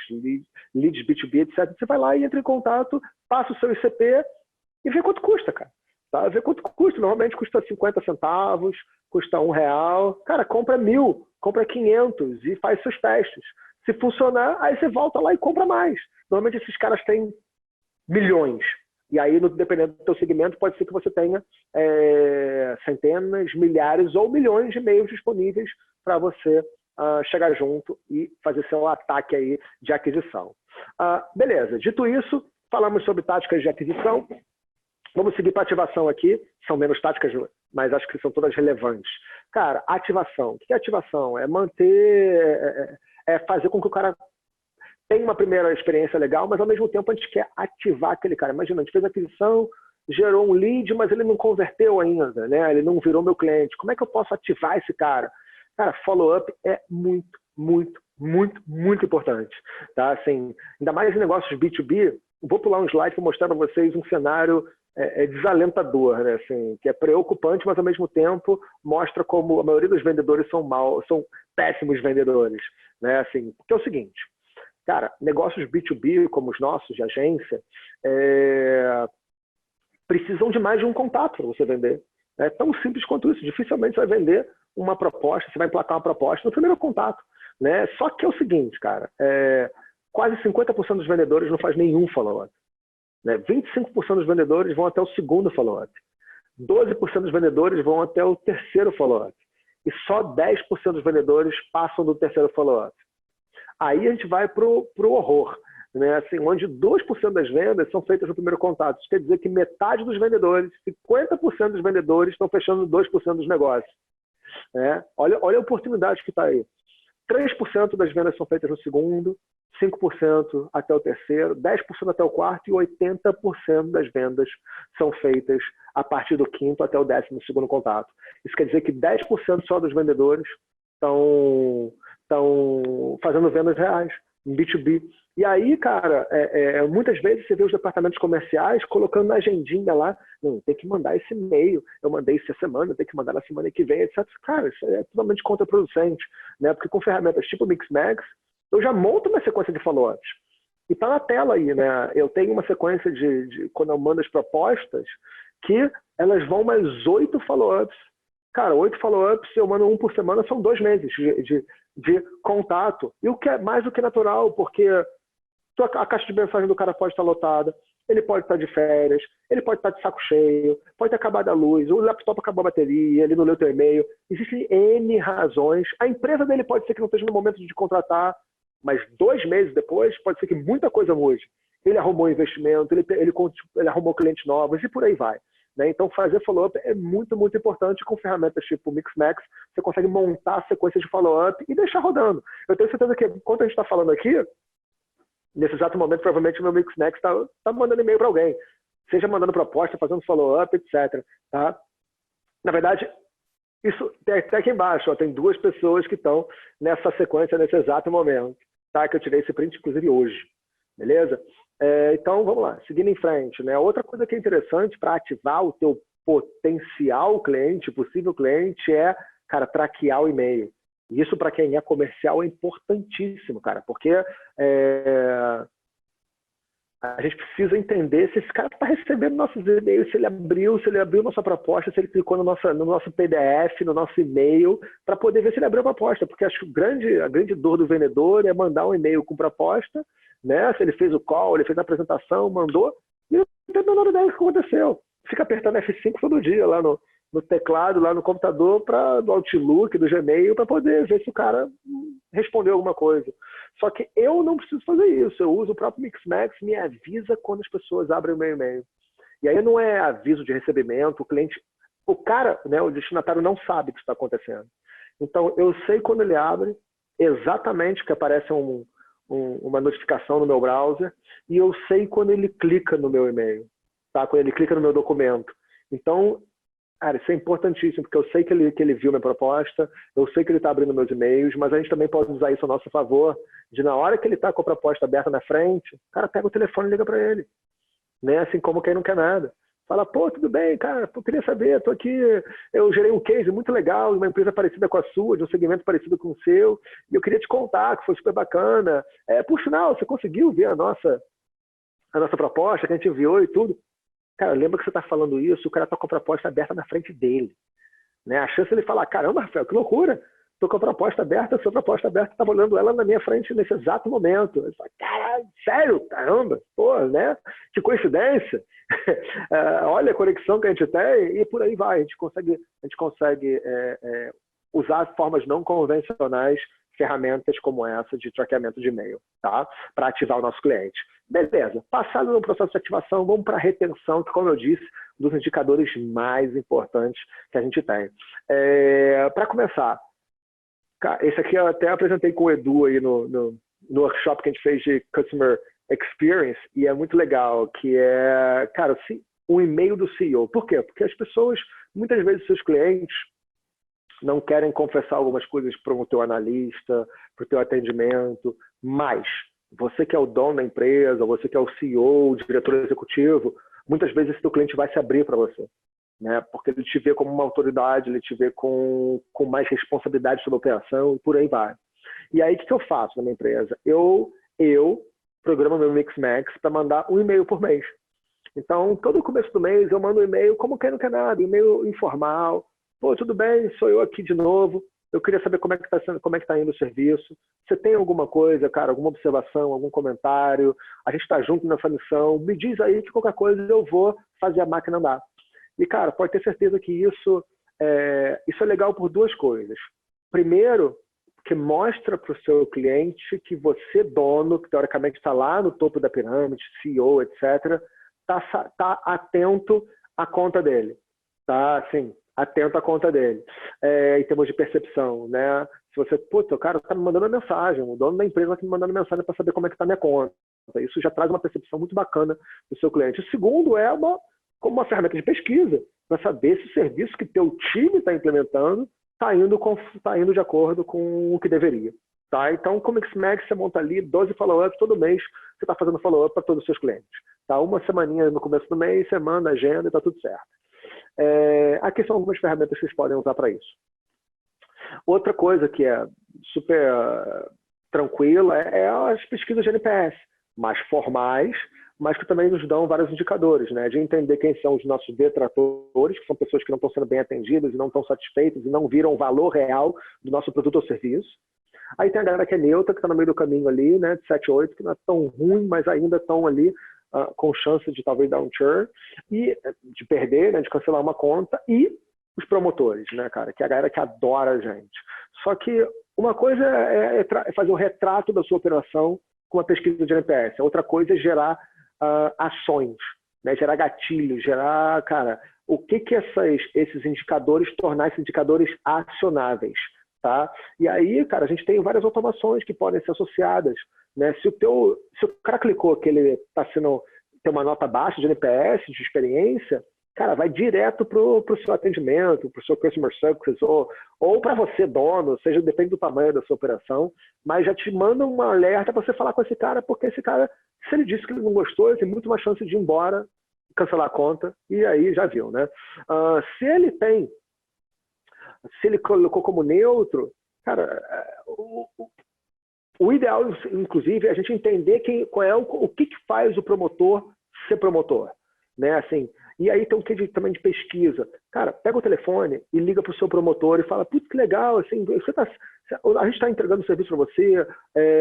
Leads B2B, etc. Você vai lá e entra em contato, passa o seu ICP e vê quanto custa, cara. Tá? Vê quanto custa. Normalmente custa 50 centavos, custa R$1. Cara, compra 1.000, compra 500 e faz seus testes. Se funcionar, aí você volta lá e compra mais. Normalmente esses caras têm milhões. E aí, dependendo do seu segmento, pode ser que você tenha centenas, milhares ou milhões de e-mails disponíveis para você chegar junto e fazer seu ataque aí de aquisição. Beleza, dito isso, falamos sobre táticas de aquisição. Vamos seguir para ativação aqui. São menos táticas, mas acho que são todas relevantes. Cara, ativação. O que é ativação? É manter, fazer com que o cara tem uma primeira experiência legal, mas ao mesmo tempo a gente quer ativar aquele cara. Imagina, a gente fez a aquisição, gerou um lead, mas ele não converteu ainda, né? Ele não virou meu cliente. Como é que eu posso ativar esse cara? Cara, follow-up é muito, muito, muito, muito importante. Tá? Assim, ainda mais em negócios B2B, vou pular um slide para mostrar para vocês um cenário desalentador, né? Assim, que é preocupante, mas ao mesmo tempo mostra como a maioria dos vendedores são péssimos vendedores. Né? Assim, porque é o seguinte, cara, negócios B2B como os nossos, de agência, precisam de mais de um contato para você vender. É tão simples quanto isso. Dificilmente você vai vender uma proposta, você vai emplacar uma proposta no primeiro contato. Né? Só que é o seguinte, cara, quase 50% dos vendedores não faz nenhum follow-up. Né? 25% dos vendedores vão até o segundo follow-up. 12% dos vendedores vão até o terceiro follow-up. E só 10% dos vendedores passam do terceiro follow-up. Aí a gente vai para o horror, né? Assim, onde 2% das vendas são feitas no primeiro contato. Isso quer dizer que metade dos vendedores, 50% dos vendedores estão fechando 2% dos negócios. Né? Olha a oportunidade que está aí. 3% das vendas são feitas no segundo, 5% até o terceiro, 10% até o quarto e 80% das vendas são feitas a partir do quinto até o 10º contato. Isso quer dizer que 10% só dos vendedores estão fazendo vendas reais, em B2B. E aí, cara, muitas vezes você vê os departamentos comerciais colocando na agendinha lá, não, tem que mandar esse e-mail, eu mandei isso essa semana, tem que mandar na semana que vem, etc. Cara, isso é totalmente contraproducente, né? Porque com ferramentas tipo Mixmax, eu já monto uma sequência de follow-ups. E tá na tela aí, né? Eu tenho uma sequência quando eu mando as propostas, que elas vão mais 8 follow-ups. Cara, 8 follow-ups, eu mando um por semana, são 2 meses de contato. E o que é mais do que natural, porque a caixa de mensagem do cara pode estar lotada, ele pode estar de férias, ele pode estar de saco cheio, pode ter acabado a luz, o laptop acabou a bateria, ele não leu o teu e-mail. Existem N razões. A empresa dele pode ser que não esteja no momento de contratar, mas 2 meses depois pode ser que muita coisa mude. Ele arrumou investimento, ele arrumou clientes novos e por aí vai. Né? Então, fazer follow-up é muito, muito importante. Com ferramentas tipo Mixmax, você consegue montar sequências de follow-up e deixar rodando. Eu tenho certeza que, enquanto a gente está falando aqui, nesse exato momento, provavelmente o meu Mixmax está mandando e-mail para alguém. Seja mandando proposta, fazendo follow-up, etc. Tá? Na verdade, isso tem até aqui embaixo. Ó, tem 2 pessoas que estão nessa sequência, nesse exato momento. Tá? Que eu tirei esse print, inclusive, hoje. Beleza? Então, vamos lá. Seguindo em frente. Né? Outra coisa que é interessante para ativar o teu potencial cliente, possível cliente, é, cara, traquear o e-mail. Isso, para quem é comercial, é importantíssimo, cara, porque a gente precisa entender se esse cara está recebendo nossos e-mails, se ele abriu nossa proposta, se ele clicou no nosso PDF, no nosso e-mail, para poder ver se ele abriu a proposta, porque acho que a grande dor do vendedor é mandar um e-mail com proposta, né? Se ele fez o call, ele fez a apresentação, mandou, e não tem a menor ideia do que aconteceu. Fica apertando F5 todo dia lá no teclado, lá no computador, do Outlook, do Gmail, para poder ver se o cara respondeu alguma coisa. Só que eu não preciso fazer isso. Eu uso o próprio Mixmax, me avisa quando as pessoas abrem o meu e-mail. E aí não é aviso de recebimento, o cara, né, o destinatário não sabe o que está acontecendo. Então, eu sei quando ele abre, exatamente que aparece uma notificação no meu browser, e eu sei quando ele clica no meu e-mail, tá? Quando ele clica no meu documento. Então, cara, isso é importantíssimo, porque eu sei que ele viu minha proposta, eu sei que ele está abrindo meus e-mails, mas a gente também pode usar isso a nosso favor, de na hora que ele está com a proposta aberta na frente, o cara pega o telefone e liga para ele. Né? Assim como quem não quer nada. Fala, pô, tudo bem, cara, eu queria saber, estou aqui, eu gerei um case muito legal, de uma empresa parecida com a sua, de um segmento parecido com o seu, e eu queria te contar, que foi super bacana. Por sinal, você conseguiu ver a nossa proposta que a gente enviou e tudo? Cara, lembra que você está falando isso, o cara está com a proposta aberta na frente dele. Né? A chance de ele falar, caramba, Rafael, que loucura, estou com a proposta aberta, sua proposta aberta, estava olhando ela na minha frente nesse exato momento. Ele fala, caralho, sério? Caramba, pô, né? Que coincidência. Olha a conexão que a gente tem e por aí vai. A gente consegue usar formas não convencionais, ferramentas como essa de traqueamento de e-mail, tá? Para ativar o nosso cliente. Beleza, passado no processo de ativação, vamos para a retenção, que, como eu disse, um dos indicadores mais importantes que a gente tem. Para começar, esse aqui eu até apresentei com o Edu aí no workshop que a gente fez de Customer Experience, e é muito legal, que é, cara, o e-mail do CEO. Por quê? Porque as pessoas, muitas vezes, seus clientes, não querem confessar algumas coisas para o teu analista, para o teu atendimento, mas você que é o dono da empresa, você que é o CEO, o diretor executivo, muitas vezes esse teu cliente vai se abrir para você, né? Porque ele te vê como uma autoridade, ele te vê com mais responsabilidade sobre a operação e por aí vai. E aí, o que eu faço na minha empresa? Eu programo meu Mixmax para mandar um e-mail por mês. Então, todo começo do mês eu mando um e-mail como quem não quer nada, e-mail informal. Pô, tudo bem, sou eu aqui de novo. Eu queria saber como é que está indo o serviço. Você tem alguma coisa, cara, alguma observação, algum comentário? A gente está junto nessa missão. Me diz aí que qualquer coisa eu vou fazer a máquina andar. E, cara, pode ter certeza que isso é legal por 2 coisas. Primeiro, que mostra para o seu cliente que você, dono, que teoricamente está lá no topo da pirâmide, CEO, etc., está atento à conta dele. Tá, assim, atento à conta dele, em termos de percepção, né? Se você, o cara está me mandando uma mensagem, o dono da empresa está me mandando mensagem para saber como é que está a minha conta. Isso já traz uma percepção muito bacana do seu cliente. O segundo é como uma ferramenta de pesquisa, para saber se o serviço que teu time está implementando tá indo de acordo com o que deveria. Tá? Então, com o Mixmax, você monta ali 12 follow-ups todo mês, você está fazendo follow-up para todos os seus clientes. Tá? Uma semaninha no começo do mês, você manda agenda e está tudo certo. Aqui são algumas ferramentas que vocês podem usar para isso. Outra coisa que é super tranquila é as pesquisas de NPS, mais formais, mas que também nos dão vários indicadores, né? De entender quem são os nossos detratores, que são pessoas que não estão sendo bem atendidas e não estão satisfeitas e não viram o valor real do nosso produto ou serviço. Aí tem a galera que é neutra, que está no meio do caminho ali, né? De 7, 8, que não é tão ruim, mas ainda estão ali com chance de talvez dar um churn, e de perder, né? De cancelar uma conta, e os promotores, né, cara? Que é a galera que adora a gente. Só que uma coisa é fazer um retrato da sua operação com uma pesquisa de NPS. Outra coisa é gerar ações, né? Gerar gatilhos, gerar, cara, o que esses indicadores, tornar esses indicadores acionáveis, tá? E aí, cara, a gente tem várias automações que podem ser associadas, né? Se o cara clicou que ele tem uma nota baixa de NPS, de experiência, cara, vai direto para o seu atendimento, para o seu customer success, ou para você, dono, seja, depende do tamanho da sua operação, mas já te manda um alerta para você falar com esse cara, porque esse cara, se ele disse que ele não gostou, ele tem muito mais chance de ir embora, cancelar a conta, e aí já viu, né? Se ele colocou como neutro, cara, o ideal, inclusive, é a gente entender o que faz o promotor ser promotor, né? Assim, e aí tem um quê também de pesquisa. Cara, pega o telefone e liga para o seu promotor e fala, putz, que legal, assim, a gente está entregando serviço para você,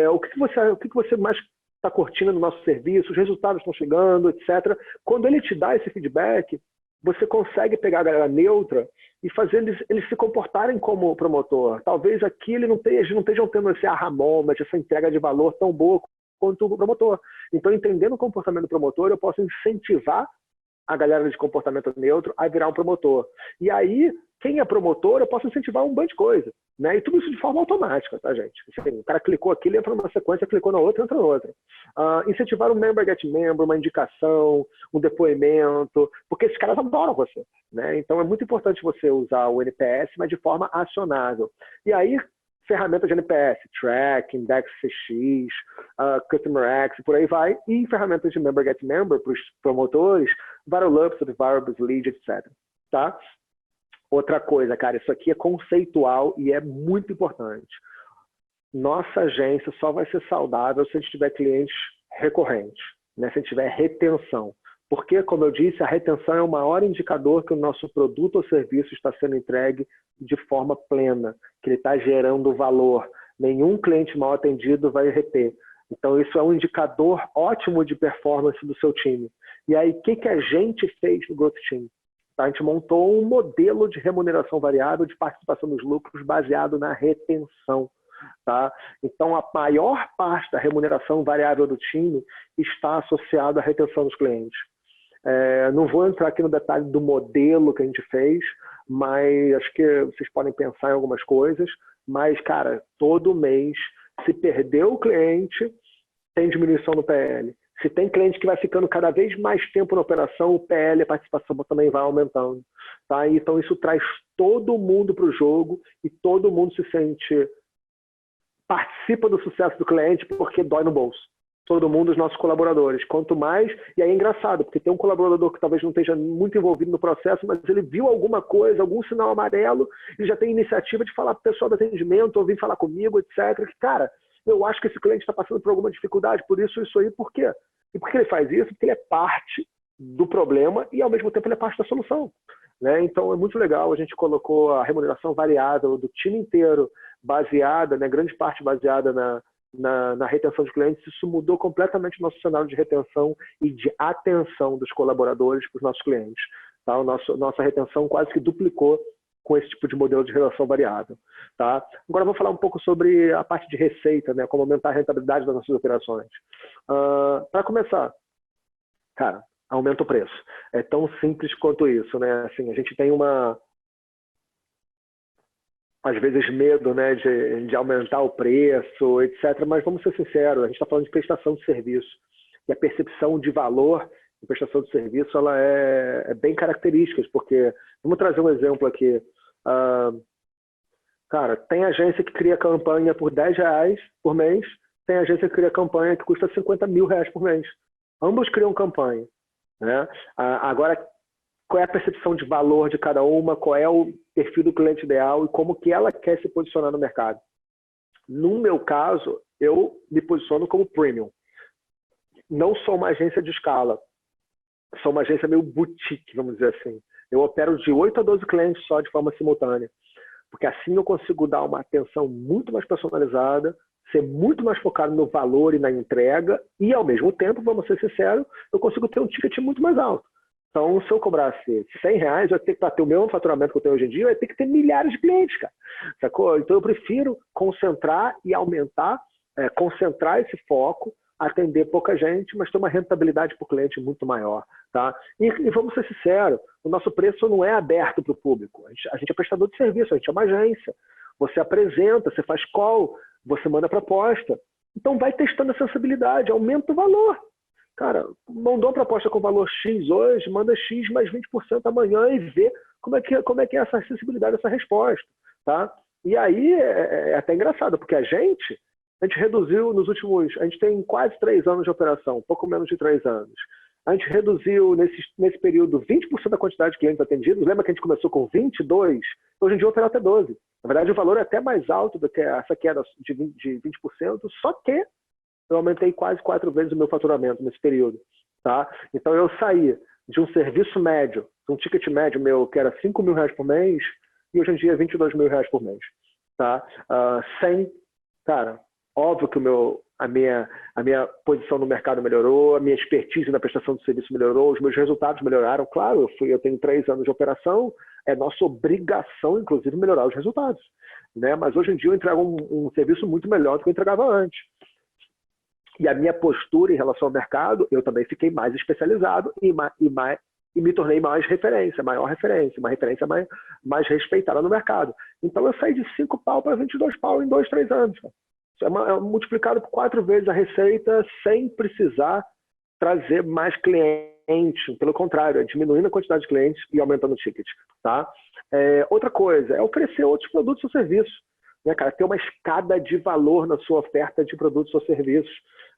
o que você mais está curtindo no nosso serviço, os resultados estão chegando, etc. Quando ele te dá esse feedback, você consegue pegar a galera neutra e fazer eles se comportarem como promotor. Talvez aqui eles não estejam tendo esse aha moment, essa entrega de valor tão boa quanto o promotor. Então, entendendo o comportamento do promotor, eu posso incentivar a galera de comportamento neutro a virar um promotor. E aí, quem é promotor, eu posso incentivar um bando de coisa, né? E tudo isso de forma automática, tá, gente? Assim, o cara clicou aqui, ele entra numa sequência, clicou na outra, entra na outra. Incentivar um member get member, uma indicação, um depoimento, porque esses caras adoram você, né? Então, é muito importante você usar o NPS, mas de forma acionável. E aí, ferramentas de NPS, Track, Index CX, Customer X, por aí vai, e ferramentas de Member Get Member para os promotores, Viral Ups, Variables, Lead, etc. Tá? Outra coisa, cara, isso aqui é conceitual e é muito importante. Nossa agência só vai ser saudável se a gente tiver clientes recorrentes, né? Se a gente tiver retenção. Porque, como eu disse, a retenção é o maior indicador que o nosso produto ou serviço está sendo entregue de forma plena, que ele está gerando valor. Nenhum cliente mal atendido vai reter. Então, isso é um indicador ótimo de performance do seu time. E aí, o que a gente fez no Growth Team? A gente montou um modelo de remuneração variável de participação nos lucros baseado na retenção. Tá? Então, a maior parte da remuneração variável do time está associada à retenção dos clientes. Não vou entrar aqui no detalhe do modelo que a gente fez, mas acho que vocês podem pensar em algumas coisas. Mas, cara, todo mês, se perder o cliente, tem diminuição no PL. Se tem cliente que vai ficando cada vez mais tempo na operação, o PL, a participação também vai aumentando. Tá? Então, isso traz todo mundo para o jogo e todo mundo participa do sucesso do cliente porque dói no bolso. Todo mundo, os nossos colaboradores. Quanto mais, e aí é engraçado, porque tem um colaborador que talvez não esteja muito envolvido no processo, mas ele viu alguma coisa, algum sinal amarelo, e já tem iniciativa de falar para o pessoal do atendimento, ou vir falar comigo, etc. Que, cara, eu acho que esse cliente está passando por alguma dificuldade, por isso aí, por quê? E por que ele faz isso? Porque ele é parte do problema e, ao mesmo tempo, ele é parte da solução. Né? Então, é muito legal, a gente colocou a remuneração variável do time inteiro baseada, né, grande parte baseada na retenção de clientes. Isso mudou completamente o nosso cenário de retenção e de atenção dos colaboradores para os nossos clientes. Tá? Nossa retenção quase que duplicou com esse tipo de modelo de relação variável. Tá? Agora eu vou falar um pouco sobre a parte de receita, né? Como aumentar a rentabilidade das nossas operações. Para começar, cara, aumenta o preço. É tão simples quanto isso. Né? Assim, a gente tem às vezes, medo, né, de aumentar o preço, etc. Mas vamos ser sinceros, a gente está falando de prestação de serviço. E a percepção de valor em prestação de serviço ela é bem característica, porque, vamos trazer um exemplo aqui. Cara, tem agência que cria campanha por R$ 10 por mês, tem agência que cria campanha que custa R$ 50.000 por mês. Ambos criam campanha, né? Agora, qual é a percepção de valor de cada uma, qual é o perfil do cliente ideal e como que ela quer se posicionar no mercado. No meu caso, eu me posiciono como premium. Não sou uma agência de escala, sou uma agência meio boutique, vamos dizer assim. Eu opero de 8 a 12 clientes só de forma simultânea, porque assim eu consigo dar uma atenção muito mais personalizada, ser muito mais focado no valor e na entrega, e ao mesmo tempo, vamos ser sinceros, eu consigo ter um ticket muito mais alto. Então, se eu cobrasse R$ 100, eu ia ter que ter o mesmo faturamento que eu tenho hoje em dia, eu ia ter que ter milhares de clientes, cara. Sacou? Então, eu prefiro concentrar e aumentar, concentrar esse foco, atender pouca gente, mas ter uma rentabilidade por cliente muito maior, tá? E vamos ser sinceros, o nosso preço não é aberto para o público. A gente é prestador de serviço, a gente é uma agência. Você apresenta, você faz call, você manda proposta. Então, vai testando a sensibilidade, aumenta o valor. Cara, mandou uma proposta com valor X hoje, manda X mais 20% amanhã e vê como é que é essa acessibilidade, essa resposta, tá? E aí é até engraçado, porque a gente reduziu nos últimos... A gente tem quase 3 anos de operação, pouco menos de 3 anos. A gente reduziu nesse período 20% da quantidade de clientes atendidos. Lembra que a gente começou com 22? Hoje em dia opera até 12. Na verdade, o valor é até mais alto do que essa queda de 20%, só que eu aumentei quase 4 vezes o meu faturamento nesse período, tá? Então, eu saí de um serviço médio, de um ticket médio meu, que era R$ 5.000 por mês, e hoje em dia é R$ 22.000 por mês, tá? Cara, óbvio que a minha posição no mercado melhorou, a minha expertise na prestação de serviço melhorou, os meus resultados melhoraram. Claro, eu tenho 3 anos de operação, é nossa obrigação, inclusive, melhorar os resultados, né? Mas hoje em dia eu entrego um serviço muito melhor do que eu entregava antes. E a minha postura em relação ao mercado, eu também fiquei mais especializado e me tornei maior referência, uma referência mais respeitada no mercado. Então eu saí de 5 pau para 22 pau em 2, 3 anos. Isso é multiplicado por 4 vezes a receita sem precisar trazer mais clientes. Pelo contrário, é diminuindo a quantidade de clientes e aumentando o ticket. Tá? Outra coisa é oferecer outros produtos ou serviços. Né, cara, ter uma escada de valor na sua oferta de produtos ou serviços.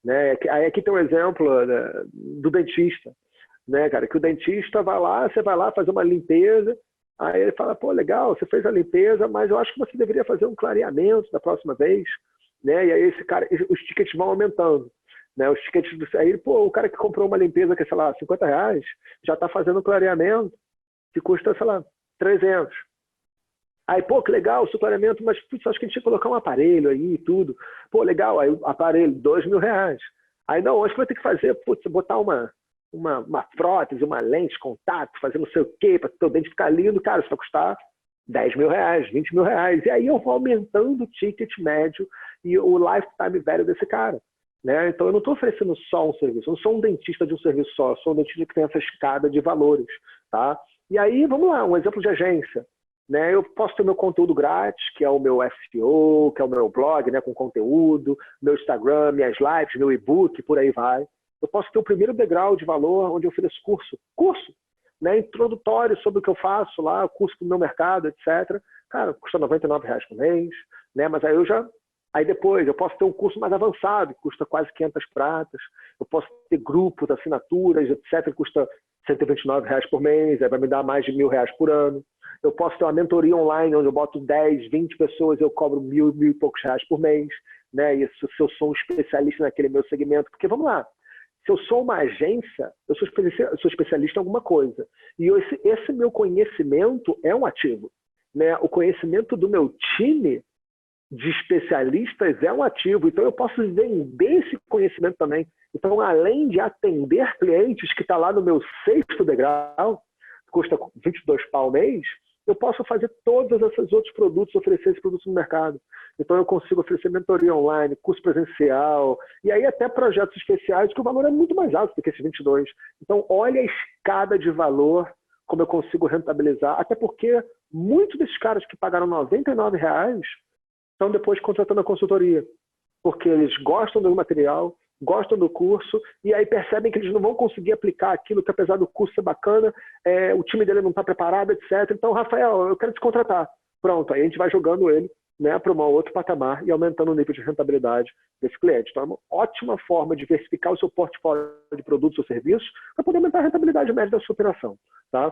Né? Aí aqui tem um exemplo, né, do dentista. Né, cara, que o dentista você vai lá fazer uma limpeza, aí ele fala, pô, legal, você fez a limpeza, mas eu acho que você deveria fazer um clareamento da próxima vez. Né? E aí os tickets vão aumentando. Né? Os tickets aí, pô, o cara que comprou uma limpeza que é, sei lá, R$ 50, já está fazendo um clareamento que custa, sei lá, 300. Aí, pô, que legal o seu clareamento, mas putz, acho que a gente tinha que colocar um aparelho aí e tudo. Pô, legal, aí o aparelho, R$ 2.000. Aí, não, acho que vai ter que fazer, putz, botar uma prótese, uma lente de contato, fazer não sei o quê, para o teu dente ficar lindo. Cara, isso vai custar R$ 10.000, R$ 20.000. E aí eu vou aumentando o ticket médio e o lifetime value desse cara. Né? Então, eu não estou oferecendo só um serviço. Eu não sou um dentista de um serviço só. Eu sou um dentista que tem essa escada de valores. Tá? E aí, vamos lá, um exemplo de agência. Né, eu posso ter meu conteúdo grátis, que é o meu SEO, que é o meu blog, né, com conteúdo, meu Instagram, minhas lives, meu e-book, por aí vai. Eu posso ter o primeiro degrau de valor, onde eu ofereço curso, né, introdutório sobre o que eu faço lá, curso do meu mercado, etc. Cara, custa R$ 99 por mês, né, mas aí depois eu posso ter um curso mais avançado, que custa quase 500 pratas. Eu posso ter grupos, assinaturas, etc., que custa R$ 129 por mês, aí vai me dar mais de R$ 1.000 por ano. Eu posso ter uma mentoria online, onde eu boto 10, 20 pessoas e eu cobro R$ 1.000 e poucos por mês. Né? E se eu sou um especialista naquele meu segmento, porque vamos lá, se eu sou uma agência, eu sou especialista em alguma coisa. E esse meu conhecimento é um ativo. Né? O conhecimento do meu time de especialistas é um ativo. Então, eu posso vender esse conhecimento também. Então, além de atender clientes que está lá no meu 6º degrau, custa 22 pau ao mês, eu posso fazer todos esses outros produtos, oferecer esses produtos no mercado. Então, eu consigo oferecer mentoria online, curso presencial, e aí até projetos especiais, que o valor é muito mais alto do que esses 22. Então, olha a escada de valor, como eu consigo rentabilizar, até porque muitos desses caras que pagaram R$ 99 estão depois contratando a consultoria, porque eles gostam do material, gostam do curso, e aí percebem que eles não vão conseguir aplicar aquilo que, apesar do curso ser bacana, o time dele não está preparado, etc. Então, Rafael, eu quero te contratar. Pronto, aí a gente vai jogando ele né, para um outro patamar e aumentando o nível de rentabilidade desse cliente. Então, é uma ótima forma de diversificar o seu portfólio de produtos ou serviços para poder aumentar a rentabilidade média da sua operação. Tá?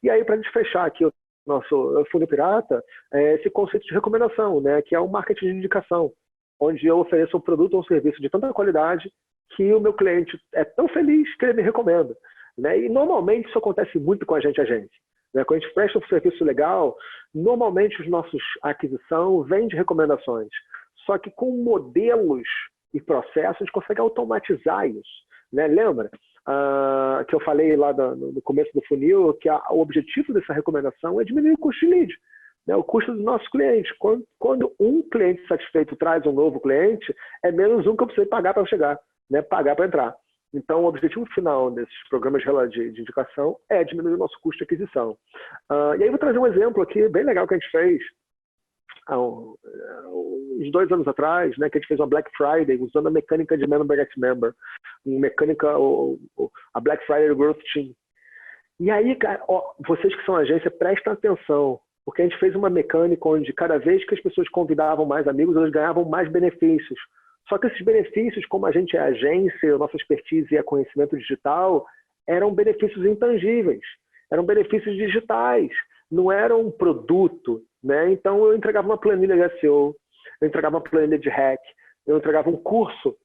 E aí, para a gente fechar aqui o nosso Funil Pirata, esse conceito de recomendação, né, que é o marketing de indicação, onde eu ofereço um produto ou um serviço de tanta qualidade que o meu cliente é tão feliz que ele me recomenda. Né? E normalmente isso acontece muito com a gente. Né? Quando a gente presta um serviço legal, normalmente os nossos aquisição vem de recomendações. Só que com modelos e processos a gente consegue automatizar isso. Né? Lembra que eu falei lá no começo do funil que o objetivo dessa recomendação é diminuir o custo de lead, né? O custo dos nossos clientes. Quando um cliente satisfeito traz um novo cliente, é menos um que eu preciso pagar para chegar, né? Pagar para entrar. Então, o objetivo final desses programas de indicação é diminuir o nosso custo de aquisição. E aí vou trazer um exemplo aqui bem legal que a gente fez uns 2 anos atrás, né, que a gente fez uma Black Friday usando a mecânica de Member Get Member, a Black Friday Growth Team. E aí, cara, vocês que são agência, prestem atenção, porque a gente fez uma mecânica onde cada vez que as pessoas convidavam mais amigos, elas ganhavam mais benefícios. Só que esses benefícios, como a gente é agência, a nossa expertise é conhecimento digital, eram benefícios intangíveis, eram benefícios digitais, não eram um produto, né? Então eu entregava uma planilha de SEO, eu entregava uma planilha de hack, eu entregava um curso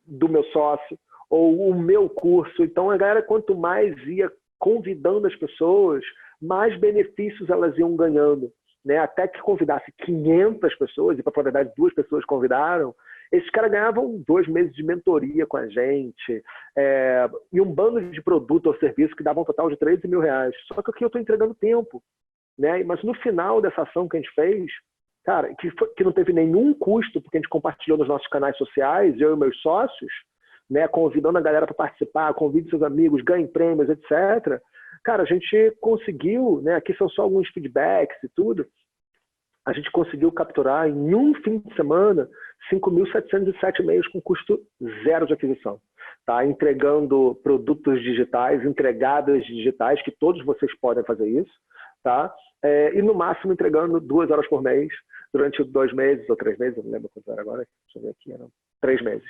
do meu sócio, ou o meu curso. Então a galera, quanto mais ia convidando as pessoas, mais benefícios elas iam ganhando, né? Até que convidasse 500 pessoas, e para a verdade 2 pessoas convidaram, esses caras ganhavam 2 meses de mentoria com a gente, e um bando de produto ou serviço que dava um total de R$13 mil. Só que aqui eu estou entregando tempo, né? Mas no final dessa ação que a gente fez, cara, que não teve nenhum custo, porque a gente compartilhou nos nossos canais sociais, eu e meus sócios, né, convidando a galera para participar, convide seus amigos, ganhe prêmios, etc. Cara, a gente conseguiu, né, aqui são só alguns feedbacks e tudo, a gente conseguiu capturar em um fim de semana 5.707 e-mails com custo zero de aquisição. Tá? Entregando produtos digitais, entregadas digitais, que todos vocês podem fazer isso. Tá? E no máximo entregando 2 horas por mês, durante 2 meses ou 3 meses, eu não lembro quanto era agora, deixa eu ver aqui, eram 3 meses.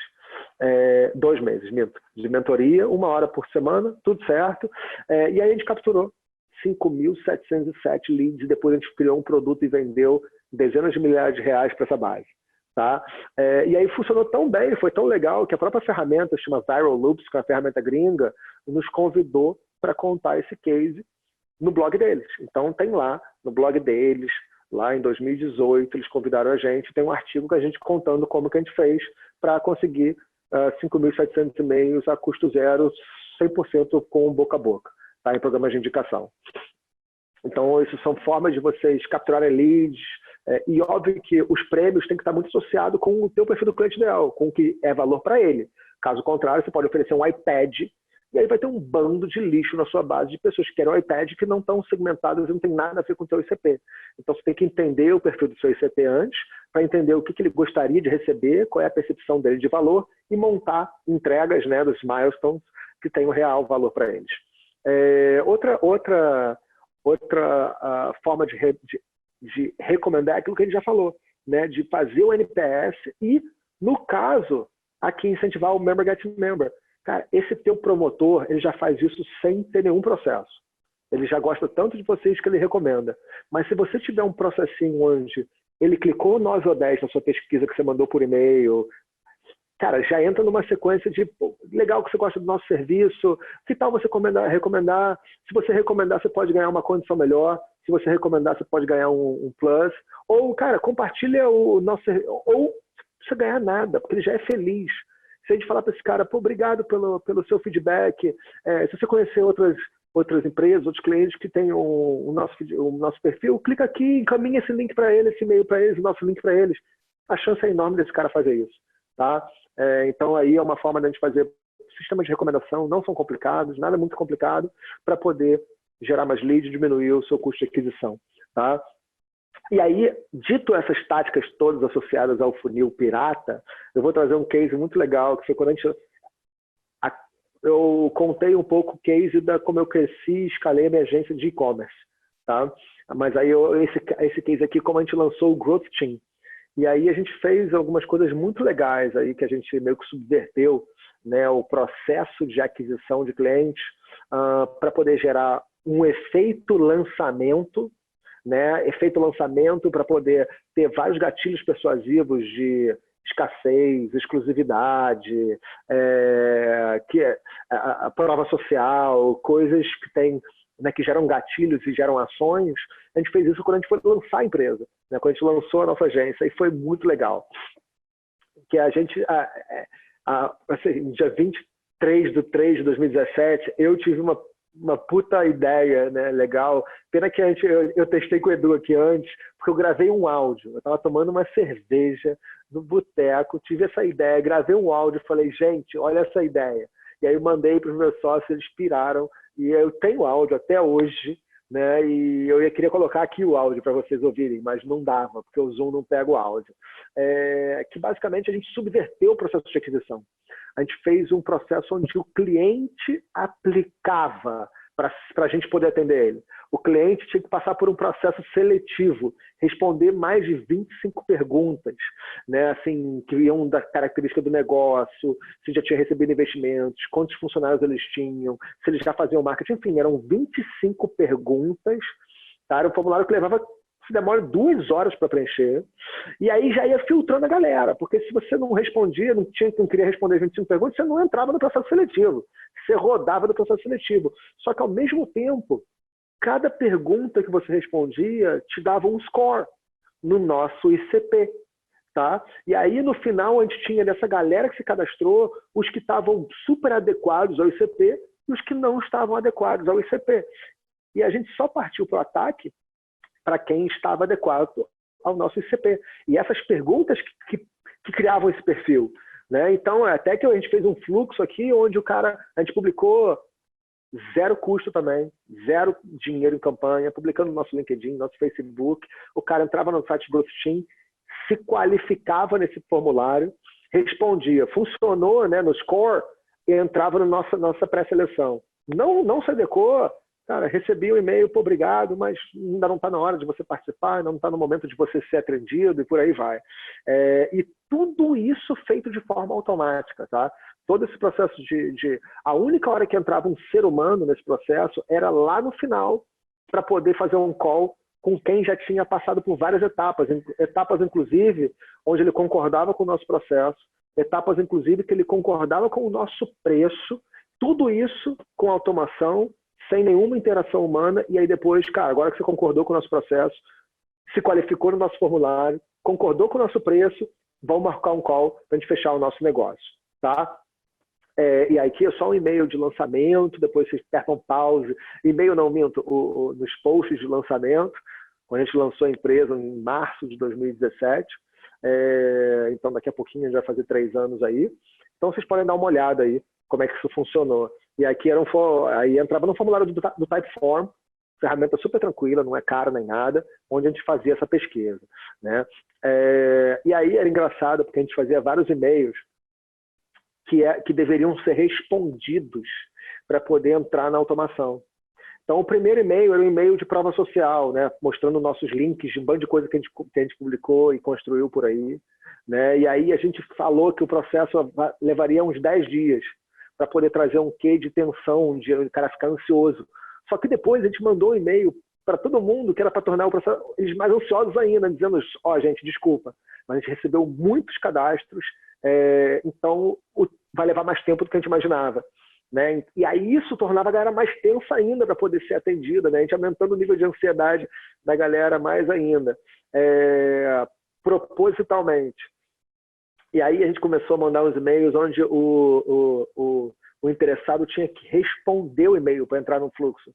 2 meses, minto, de mentoria, 1 hora por semana, tudo certo. E aí a gente capturou 5.707 leads e depois a gente criou um produto e vendeu dezenas de milhares de reais para essa base. Tá? E aí funcionou tão bem, foi tão legal que a própria ferramenta, chama Viral Loops, que é uma ferramenta gringa, nos convidou para contar esse case no blog deles. Então tem lá no blog deles, lá em 2018, eles convidaram a gente, tem um artigo com a gente contando como que a gente fez para conseguir 5.700 e-mails a custo zero, 100% com boca a boca. Tá, em programas de indicação. Então, isso são formas de vocês capturarem leads, e óbvio que os prêmios têm que estar muito associados com o teu perfil do cliente ideal, com o que é valor para ele. Caso contrário, você pode oferecer um iPad, e aí vai ter um bando de lixo na sua base de pessoas que querem um iPad que não estão segmentadas e não tem nada a ver com o teu ICP. Então, você tem que entender o perfil do seu ICP antes, para entender o que ele gostaria de receber, qual é a percepção dele de valor, e montar entregas, né, dos milestones que tenham real valor para eles. Outra forma de recomendar é aquilo que a gente já falou, né? De fazer o NPS e, no caso, aqui incentivar o Member Get Member. Cara, esse teu promotor, ele já faz isso sem ter nenhum processo. Ele já gosta tanto de vocês que ele recomenda. Mas se você tiver um processinho onde ele clicou 9 ou 10 na sua pesquisa que você mandou por e-mail, cara, já entra numa sequência de legal que você gosta do nosso serviço, que tal você recomendar? Se você recomendar, você pode ganhar uma condição melhor. Se você recomendar, você pode ganhar um plus. Ou, cara, compartilha o nosso... Ou não precisa ganhar nada, porque ele já é feliz. Se a gente falar para esse cara, pô, obrigado pelo seu feedback. Se você conhecer outras empresas, outros clientes que têm o nosso perfil, clica aqui, encaminha esse link para eles, esse e-mail para eles, o nosso link para eles. A chance é enorme desse cara fazer isso. Tá? Então aí é uma forma de a gente fazer sistemas de recomendação, não são complicados, nada muito complicado, para poder gerar mais leads e diminuir o seu custo de aquisição. Tá? E aí, dito essas táticas todas associadas ao funil pirata, eu vou trazer um case muito legal, que foi quando eu contei um pouco o case da como eu cresci e escalei a minha agência de e-commerce. Tá? Mas aí esse case aqui, como a gente lançou o Growth Team, e aí a gente fez algumas coisas muito legais aí que a gente meio que subverteu, né, o processo de aquisição de clientes para poder gerar um efeito lançamento, né, efeito lançamento para poder ter vários gatilhos persuasivos de escassez, exclusividade, a prova social, coisas que tem, né, que geram gatilhos e geram ações. A gente fez isso quando a gente foi lançar a empresa, né, quando a gente lançou a nossa agência, e foi muito legal. Que a gente, assim, dia 23/3 de 2017, eu tive uma puta ideia, né, legal. Pena que eu testei com o Edu aqui antes, porque eu gravei um áudio. Eu estava tomando uma cerveja no boteco, tive essa ideia, gravei um áudio, falei, gente, olha essa ideia. E aí eu mandei para os meus sócios, eles piraram, e eu tenho áudio até hoje, né? E eu queria colocar aqui o áudio para vocês ouvirem, mas não dava, porque o Zoom não pega o áudio. Que basicamente a gente subverteu o processo de aquisição. A gente fez um processo onde o cliente aplicava para a gente poder atender ele. O cliente tinha que passar por um processo seletivo, responder mais de 25 perguntas, né, assim, que iam da característica do negócio, se já tinha recebido investimentos, quantos funcionários eles tinham, se eles já faziam marketing, enfim, eram 25 perguntas, tá? Era um formulário que levava, se demora 2 horas para preencher, e aí já ia filtrando a galera, porque se você não respondia, não queria responder 25 perguntas, você não entrava no processo seletivo, você rodava no processo seletivo. Só que ao mesmo tempo, cada pergunta que você respondia te dava um score no nosso ICP, tá? E aí no final a gente tinha dessa galera que se cadastrou, os que estavam super adequados ao ICP e os que não estavam adequados ao ICP. E a gente só partiu para o ataque para quem estava adequado ao nosso ICP. E essas perguntas que criavam esse perfil, né? Então, até que a gente fez um fluxo aqui onde a gente publicou 0 custo também, 0 dinheiro em campanha, publicando no nosso LinkedIn, nosso Facebook. O cara entrava no site Growth Team, se qualificava nesse formulário, respondia, funcionou, né, no score, e entrava na nossa pré-seleção. Não se adequou, cara, recebi um e-mail, pô, obrigado, mas ainda não está na hora de você participar, não está no momento de você ser atendido, e por aí vai. E tudo isso feito de forma automática, tá? Todo esse processo a única hora que entrava um ser humano nesse processo era lá no final, para poder fazer um call com quem já tinha passado por várias etapas inclusive, onde ele concordava com o nosso processo, etapas inclusive que ele concordava com o nosso preço, tudo isso com automação, sem nenhuma interação humana, e aí depois, cara, agora que você concordou com o nosso processo, se qualificou no nosso formulário, concordou com o nosso preço, vamos marcar um call para a gente fechar o nosso negócio, tá? E aqui é só um e-mail de lançamento, depois vocês apertam pause, e-mail não, minto, nos posts de lançamento, quando a gente lançou a empresa em março de 2017, então daqui a pouquinho já vai fazer 3 anos aí, então vocês podem dar uma olhada aí, como é que isso funcionou. E aqui aí entrava no formulário do Typeform, ferramenta super tranquila, não é cara nem nada, onde a gente fazia essa pesquisa, né? E aí era engraçado, porque a gente fazia vários e-mails que deveriam ser respondidos para poder entrar na automação. Então, o primeiro e-mail era um e-mail de prova social, né? Mostrando nossos links de um bando de coisa que a gente publicou e construiu por aí, né? E aí a gente falou que o processo levaria uns 10 dias para poder trazer um quê de tensão, de o cara ficar ansioso. Só que depois a gente mandou um e-mail para todo mundo que era para tornar o processo eles mais ansiosos ainda, dizendo, gente, desculpa, mas a gente recebeu muitos cadastros, então vai levar mais tempo do que a gente imaginava, né? E aí isso tornava a galera mais tensa ainda para poder ser atendida, né? A gente aumentando o nível de ansiedade da galera mais ainda, propositalmente. E aí a gente começou a mandar uns e-mails onde o interessado tinha que responder o e-mail para entrar no fluxo.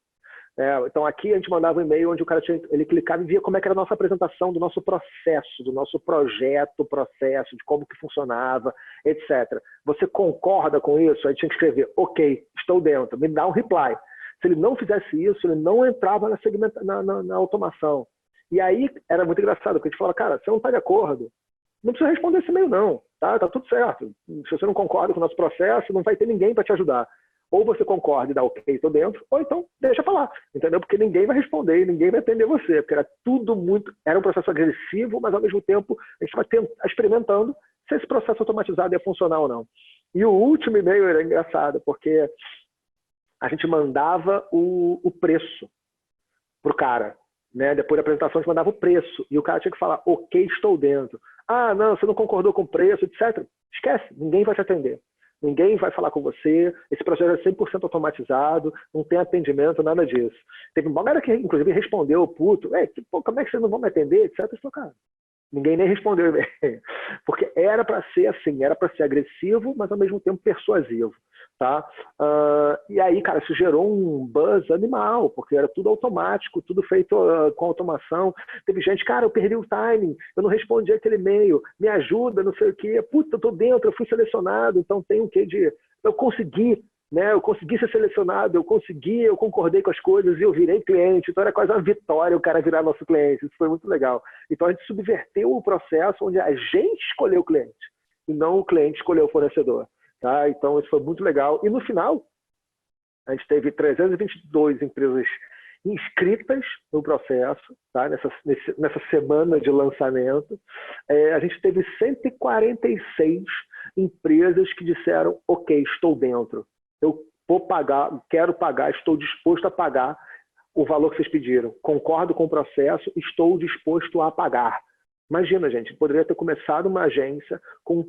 Então aqui a gente mandava um e-mail onde o cara ele clicava e via como é que era a nossa apresentação do nosso processo, do nosso projeto, processo, de como que funcionava, etc. Você concorda com isso? Aí tinha que escrever, ok, estou dentro, me dá um reply. Se ele não fizesse isso, ele não entrava na automação. E aí era muito engraçado, porque a gente falava, cara, você não está de acordo, não precisa responder esse e-mail não, tá tudo certo. Se você não concorda com o nosso processo, não vai ter ninguém para te ajudar. Ou você concorda e dá ok, tô dentro, ou então deixa pra lá, entendeu? Porque ninguém vai responder, ninguém vai atender você, porque era tudo muito, era um processo agressivo, mas ao mesmo tempo a gente estava experimentando se esse processo automatizado ia funcionar ou não. E o último e-mail era engraçado, porque a gente mandava o preço pro cara, né? Depois da apresentação a gente mandava o preço, e o cara tinha que falar, ok, estou dentro. Ah, não, você não concordou com o preço, etc. Esquece, ninguém vai te atender. Ninguém vai falar com você, esse processo é 100% automatizado, não tem atendimento, nada disso. Teve uma galera que, inclusive, respondeu, puto, como é que vocês não vão me atender, etc. Eu falei, cara, ninguém nem respondeu e-mail. Porque era para ser assim, era para ser agressivo, mas ao mesmo tempo persuasivo. Tá? E aí, cara, isso gerou um buzz animal, porque era tudo automático, tudo feito com automação. Teve gente, cara, eu perdi o timing, eu não respondi aquele e-mail, me ajuda, não sei o quê. Puta, eu tô dentro, eu fui selecionado, então tem um quê de... Eu consegui, né? Eu consegui ser selecionado, eu concordei com as coisas e eu virei cliente. Então era quase uma vitória o cara virar nosso cliente. Isso foi muito legal. Então a gente subverteu o processo onde a gente escolheu o cliente e não o cliente escolheu o fornecedor. Tá? Então, isso foi muito legal. E no final, a gente teve 322 empresas inscritas no processo, tá? nessa semana de lançamento. A gente teve 146 empresas que disseram, ok, estou dentro. Eu vou pagar, quero pagar, estou disposto a pagar o valor que vocês pediram. Concordo com o processo, estou disposto a pagar. Imagina, gente, poderia ter começado uma agência com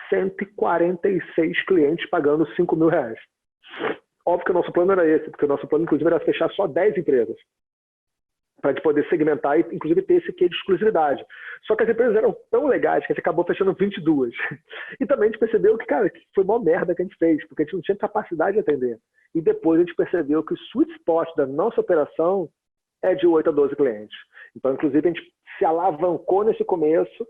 146 clientes pagando R$5.000. Óbvio que o nosso plano era esse, porque o nosso plano, inclusive, era fechar só 10 empresas, para a gente poder segmentar e, inclusive, ter esse quê de exclusividade. Só que as empresas eram tão legais que a gente acabou fechando 22. E também a gente percebeu que, cara, que foi uma merda que a gente fez, porque a gente não tinha capacidade de atender. E depois a gente percebeu que o sweet spot da nossa operação é de 8 a 12 clientes. Então, inclusive, a gente se alavancou nesse começo,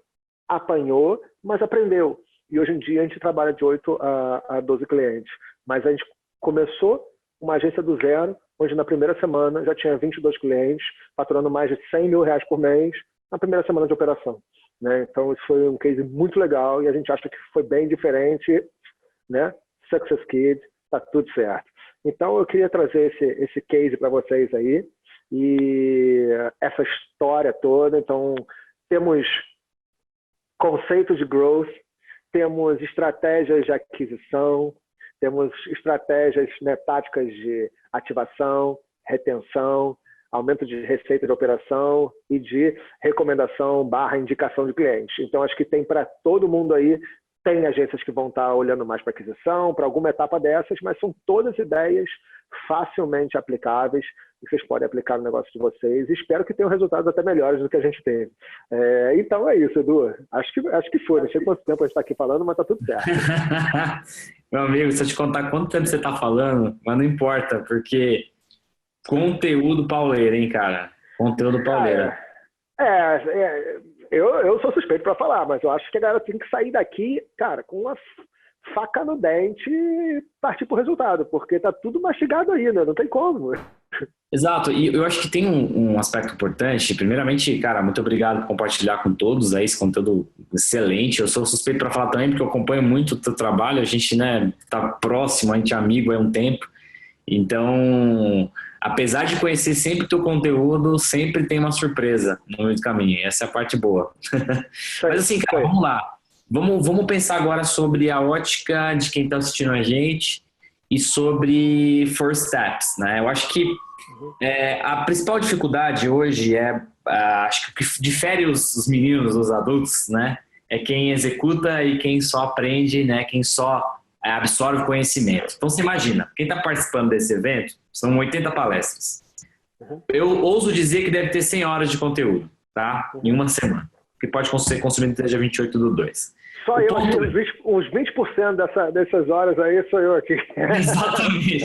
apanhou, mas aprendeu. E hoje em dia a gente trabalha de 8 a 12 clientes. Mas a gente começou uma agência do zero, onde na primeira semana já tinha 22 clientes, faturando mais de R$100.000 por mês na primeira semana de operação. Né? Então isso foi um case muito legal e a gente acha que foi bem diferente, né? Success Kid, tá tudo certo. Então eu queria trazer esse case para vocês aí e essa história toda. Então temos conceitos de growth, temos estratégias de aquisição, temos estratégias, né, táticas de ativação, retenção, aumento de receita de operação e de recomendação / indicação de clientes. Então, acho que tem para todo mundo aí, tem agências que vão estar olhando mais para aquisição, para alguma etapa dessas, mas são todas ideias facilmente aplicáveis e vocês podem aplicar no negócio de vocês e espero que tenham resultados até melhores do que a gente teve. Então é isso, Edu. Acho que foi. Não sei quanto tempo a gente está aqui falando, mas está tudo certo. Meu amigo, se eu te contar quanto tempo você está falando, mas não importa, porque conteúdo pauleira, hein, cara? Conteúdo pauleira. Eu sou suspeito para falar, mas eu acho que a galera tem que sair daqui, cara, com uma faca no dente e partir pro resultado, porque tá tudo mastigado ainda, não tem como. Exato, e eu acho que tem um aspecto importante. Primeiramente, cara, muito obrigado por compartilhar com todos aí esse conteúdo excelente. Eu sou suspeito para falar também, porque eu acompanho muito o teu trabalho, a gente, né, tá próximo, a gente é amigo há um tempo. Então, apesar de conhecer sempre o teu conteúdo, sempre tem uma surpresa no meio do caminho. Essa é a parte boa. Mas assim, cara, vamos lá. Vamos pensar agora sobre a ótica de quem está assistindo a gente e sobre first steps, né? Eu acho que a principal dificuldade hoje acho que o que difere os meninos dos adultos, né? É quem executa e quem só aprende, né? Quem só absorve conhecimento. Então, você imagina, quem está participando desse evento, são 80 palestras. Eu ouso dizer que deve ter 100 horas de conteúdo, tá? Em uma semana. Que pode ser consumido até dia 28/2. Só eu, uns 20% dessas horas aí sou eu aqui.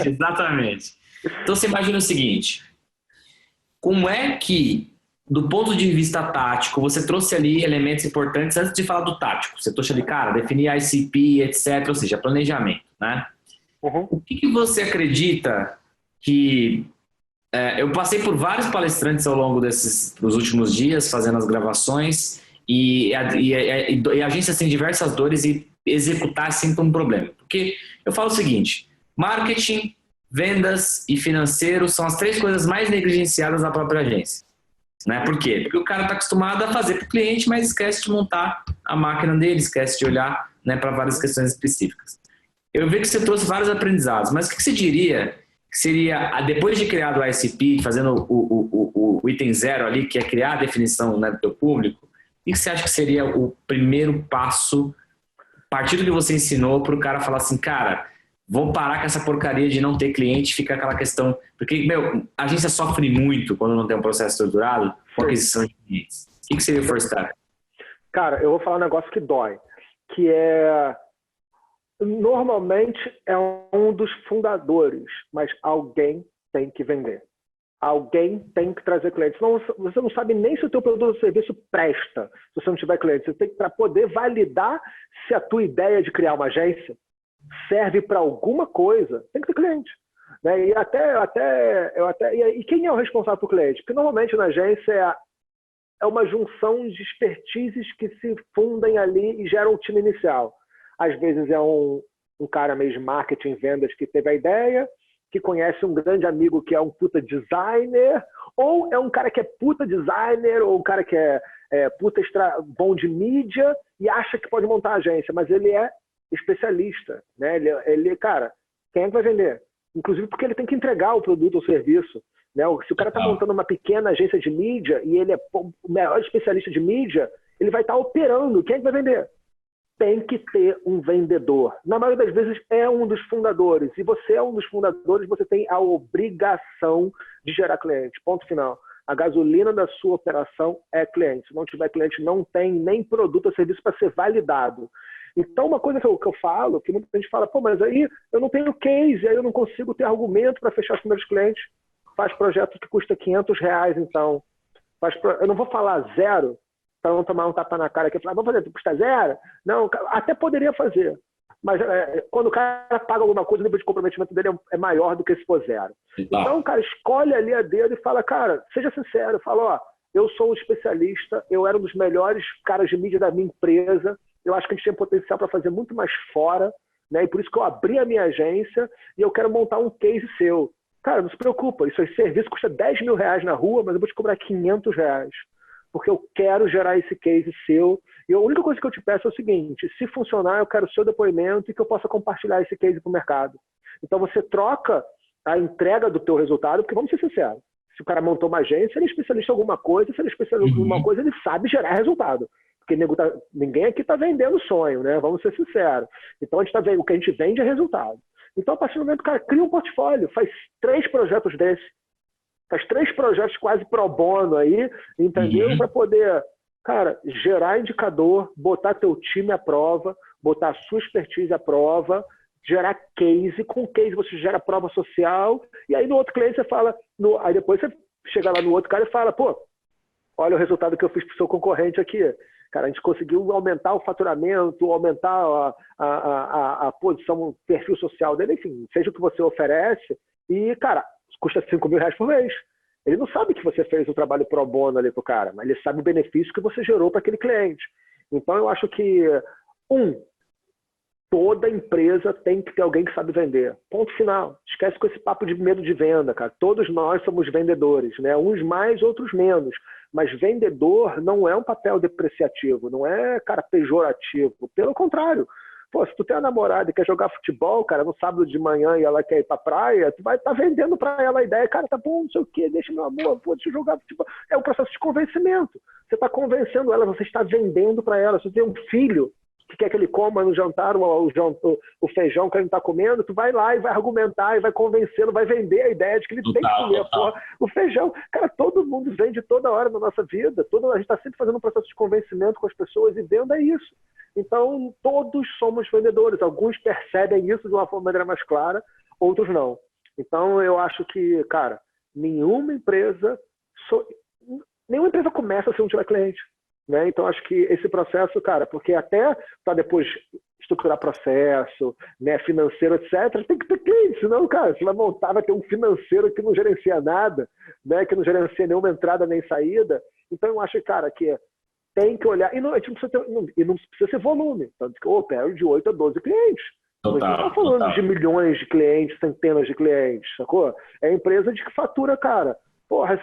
Exatamente. Então você imagina o seguinte, como é que, do ponto de vista tático, você trouxe ali elementos importantes antes de falar do tático? Você trouxe ali, cara, definir ICP, etc., ou seja, planejamento, né? O que você acredita que... eu passei por vários palestrantes ao longo dos últimos dias, fazendo as gravações, e a agência tem diversas dores e executar é sempre um problema. Porque eu falo o seguinte, Marketing, vendas e financeiro são as 3 coisas mais negligenciadas na própria agência. Né? Por quê? Porque o cara está acostumado a fazer para o cliente, mas esquece de montar a máquina dele, esquece de olhar, né, para várias questões específicas. Eu vi que você trouxe vários aprendizados, mas o que você diria que seria, depois de criado o ICP, fazendo o item 0 ali, que é criar a definição, né, do teu público, o que você acha que seria o primeiro passo, a partir do que você ensinou, para o cara falar assim, cara, vou parar com essa porcaria de não ter cliente, fica aquela questão... Porque, a agência sofre muito quando não tem um processo estruturado com a aquisição de clientes. O que seria o first step? Cara, eu vou falar um negócio que dói, que é... Normalmente é um dos fundadores, mas alguém tem que vender. Alguém tem que trazer clientes. Senão você não sabe nem se o teu produto ou serviço presta, se você não tiver cliente. Você tem que, para poder validar se a tua ideia de criar uma agência serve para alguma coisa, tem que ter cliente. Né? E quem é o responsável por cliente? Porque normalmente na agência é uma junção de expertises que se fundem ali e geram um time inicial. Às vezes é um cara meio de marketing, vendas, que teve a ideia, que conhece um grande amigo que é um puta designer, ou é um cara que é puta designer, ou um cara que é puta bom de mídia e acha que pode montar a agência, mas ele é especialista, né? Cara, quem é que vai vender? Inclusive porque ele tem que entregar o produto ou serviço, né? Se o cara está montando uma pequena agência de mídia e ele é o melhor especialista de mídia, ele vai estar operando. Quem é que vai vender? Tem que ter um vendedor. Na maioria das vezes é um dos fundadores. E você é um dos fundadores, você tem a obrigação de gerar cliente. Ponto final. A gasolina da sua operação é cliente. Se não tiver cliente, não tem nem produto ou serviço para ser validado. Então, uma coisa que eu falo, que muita gente fala, pô, mas aí eu não tenho case, aí eu não consigo ter argumento para fechar os primeiros clientes. Faz projeto que custa R$500, então. Eu não vou falar zero, para não tomar um tapa na cara aqui e falar, vamos fazer, custa zero? Não, até poderia fazer. Mas quando o cara paga alguma coisa, o nível de comprometimento dele é maior do que se for zero. Então, cara, escolhe ali a dedo e fala, cara, seja sincero, fala, ó, eu sou um especialista, eu era um dos melhores caras de mídia da minha empresa, eu acho que a gente tem potencial para fazer muito mais fora, né? E por isso que eu abri a minha agência e eu quero montar um case seu. Cara, não se preocupa, isso aí, serviço custa R$10.000 na rua, mas eu vou te cobrar R$500. Porque eu quero gerar esse case seu. E a única coisa que eu te peço é o seguinte, se funcionar, eu quero o seu depoimento e que eu possa compartilhar esse case para o mercado. Então você troca a entrega do teu resultado, porque vamos ser sinceros, se o cara montou uma agência, ele é especialista em alguma coisa, se ele é especialista em alguma coisa, ele sabe gerar resultado. Porque ninguém aqui está vendendo sonho, né? Vamos ser sinceros. Então a gente tá vendo, o que a gente vende é resultado. Então a partir do momento que o cara cria um portfólio, faz 3 projetos desses, faz 3 projetos quase pro bono aí, entendeu? Para poder, cara, gerar indicador, botar teu time à prova, botar a sua expertise à prova, gerar case, com case você gera prova social, e aí no outro cliente você fala, aí depois você chega lá no outro cara e fala, pô, olha o resultado que eu fiz pro seu concorrente aqui. Cara, a gente conseguiu aumentar o faturamento, aumentar a posição, o perfil social dele, enfim, seja o que você oferece, e, cara, custa R$5.000 por mês. Ele não sabe que você fez o trabalho pro bono ali pro cara, mas ele sabe o benefício que você gerou para aquele cliente. Então, eu acho que, toda empresa tem que ter alguém que sabe vender. Ponto final. Esquece com esse papo de medo de venda, cara. Todos nós somos vendedores, né? Uns mais, outros menos. Mas vendedor não é um papel depreciativo, não é, cara, pejorativo. Pelo contrário. Pô, se tu tem uma namorada e quer jogar futebol, cara, no sábado de manhã e ela quer ir pra praia, tu vai estar vendendo pra ela a ideia, cara, tá bom, não sei o quê, deixa meu amor, pô, deixa eu jogar futebol. É um processo de convencimento. Você está convencendo ela, você está vendendo para ela. Se você tem um filho que quer que ele coma no jantar o feijão que ele está comendo, tu vai lá e vai argumentar e vai convencê-lo, vai vender a ideia de que ele tem que comer o feijão. Cara, todo mundo vende toda hora na nossa vida, a gente está sempre fazendo um processo de convencimento com as pessoas e venda é isso. Então, todos somos vendedores. Alguns percebem isso de uma maneira mais clara, outros não. Então, eu acho que, cara, nenhuma empresa começa se não tiver cliente. Né? Então, acho que esse processo, cara, porque até para depois estruturar processo, né, financeiro, etc., tem que ter cliente, senão, cara, você vai montar, vai ter um financeiro que não gerencia nada, né, que não gerencia nenhuma entrada nem saída. Então, eu acho, cara, que tem que olhar, e não precisa ser volume, então, eu opero de 8 a 12 clientes. A gente não Total, está falando total. de milhões de clientes, centenas de clientes, sacou? É empresa de que fatura, cara, porra,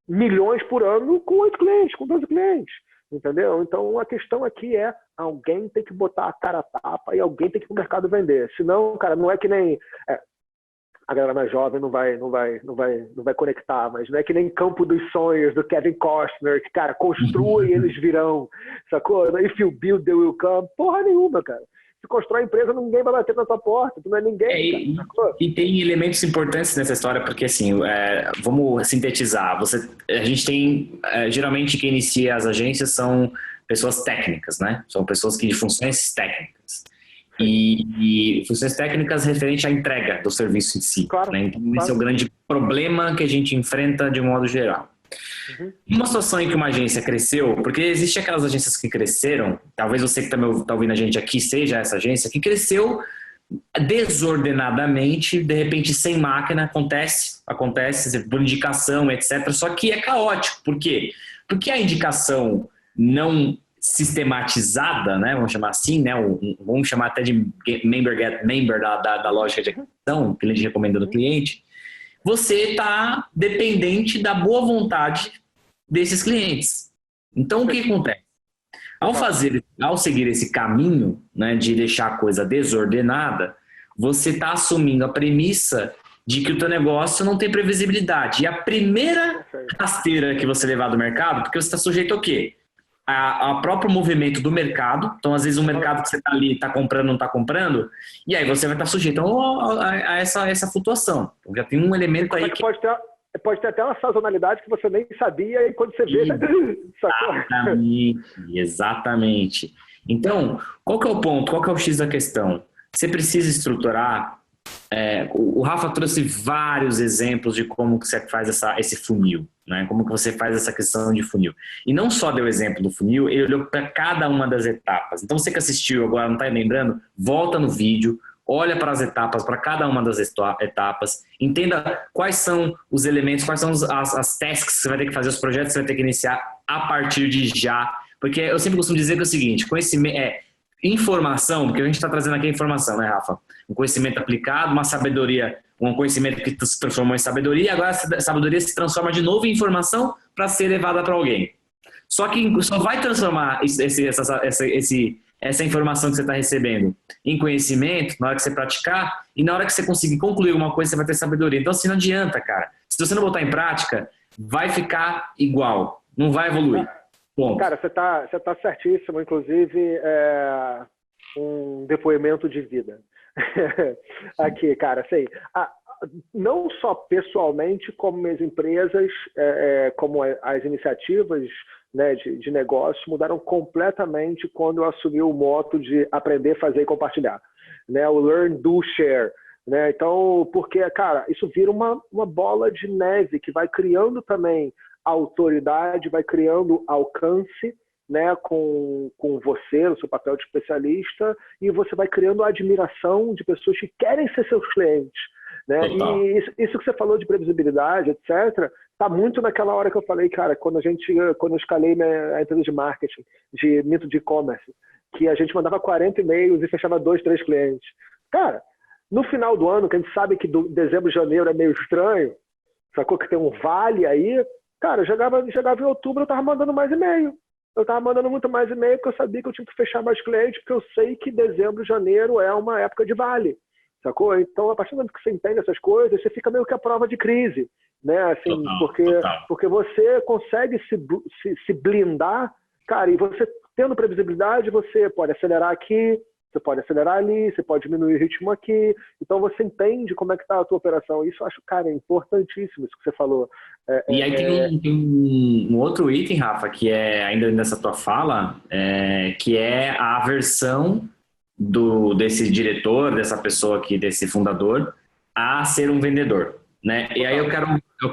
milhões por ano com 8 clientes, com 12 clientes, entendeu? Então a questão aqui é alguém tem que botar a cara a tapa e alguém tem que ir pro mercado vender. Senão, cara, não é que nem... a galera mais jovem não vai conectar, mas não é que nem Campo dos Sonhos do Kevin Costner, que, cara, construa e eles virão, sacou? If you build, they will come. Porra nenhuma, cara. Se constrói a empresa, ninguém vai bater na tua porta, tu não é ninguém, cara, sacou? E tem elementos importantes nessa história, porque assim, vamos sintetizar. A gente tem, geralmente quem inicia as agências são pessoas técnicas, né? São pessoas que de funções técnicas. E funções técnicas referente à entrega do serviço em si. Claro, Né? Então, claro. esse é o grande problema que a gente enfrenta de modo geral. Uma situação em que uma agência cresceu, porque existe aquelas agências que cresceram, talvez você que está ouvindo a gente aqui seja essa agência, que cresceu desordenadamente, de repente sem máquina, acontece por indicação, etc. Só que é caótico. Por quê? Porque a indicação não sistematizada, né, vamos chamar assim, né, vamos chamar até de member get member da lógica de aquisição, cliente recomendando o cliente, você está dependente da boa vontade desses clientes. Então, o que acontece? Ao seguir esse caminho, né, de deixar a coisa desordenada, você está assumindo a premissa de que o teu negócio não tem previsibilidade. E a primeira rasteira que você levar do mercado, porque você está sujeito ao quê? A próprio movimento do mercado. Então, às vezes, o mercado que você está ali está comprando, não está comprando, e aí você vai estar sujeito a essa flutuação. Então, já tem um elemento aí que... Pode ter até uma sazonalidade que você nem sabia e quando você vê... Exatamente. Então, qual que é o ponto? Qual que é o X da questão? Você precisa estruturar... o Rafa trouxe vários exemplos de como que você faz esse funil, né? Como que você faz essa questão de funil. E não só deu exemplo do funil, ele olhou para cada uma das etapas. Então, você que assistiu agora, não está lembrando, volta no vídeo, olha para as etapas, para cada uma das etapas, entenda quais são os elementos, quais são as tasks que você vai ter que fazer, os projetos que você vai ter que iniciar a partir de já. Porque eu sempre costumo dizer que é o seguinte, informação, porque a gente está trazendo aqui a informação, né, Rafa? Um conhecimento aplicado, uma sabedoria, um conhecimento que se transformou em sabedoria, e agora essa sabedoria se transforma de novo em informação para ser levada para alguém. Só que só vai transformar essa informação que você está recebendo em conhecimento na hora que você praticar, e na hora que você conseguir concluir alguma coisa, você vai ter sabedoria. Então, assim, não adianta, cara. Se você não botar em prática, vai ficar igual, não vai evoluir. Ponto. Cara, você tá certíssimo. Inclusive, um depoimento de vida. Aqui, cara, assim, não só pessoalmente, como minhas empresas, como as iniciativas, né, de negócio mudaram completamente quando eu assumi o moto de aprender, fazer e compartilhar, né? O learn, do, share, né? Então, porque, cara, isso vira uma bola de neve que vai criando também autoridade, vai criando alcance, né, com você, no seu papel de especialista, e você vai criando a admiração de pessoas que querem ser seus clientes, né? E isso que você falou de previsibilidade, etc., tá muito naquela hora que eu falei, cara, quando eu escalei a empresa de marketing, de mito de e-commerce, que a gente mandava 40 e-mails e fechava 2, 3 clientes. Cara, no final do ano, que a gente sabe que dezembro e janeiro é meio estranho, sacou que tem um vale aí, cara, chegava em outubro, eu tava mandando mais e-mail. Eu estava mandando muito mais e-mail porque eu sabia que eu tinha que fechar mais clientes, porque eu sei que dezembro e janeiro é uma época de vale, sacou? Então, a partir do momento que você entende essas coisas, você fica meio que à prova de crise, né? Assim, porque você consegue se blindar, cara, e você tendo previsibilidade, você pode acelerar aqui, você pode acelerar ali, você pode diminuir o ritmo aqui. Então, você entende como é que está a tua operação. Isso eu acho, cara, é importantíssimo isso que você falou. E aí tem um outro item, Rafa, que é ainda nessa tua fala, que é a aversão desse diretor, dessa pessoa aqui, desse fundador, a ser um vendedor, né? E aí eu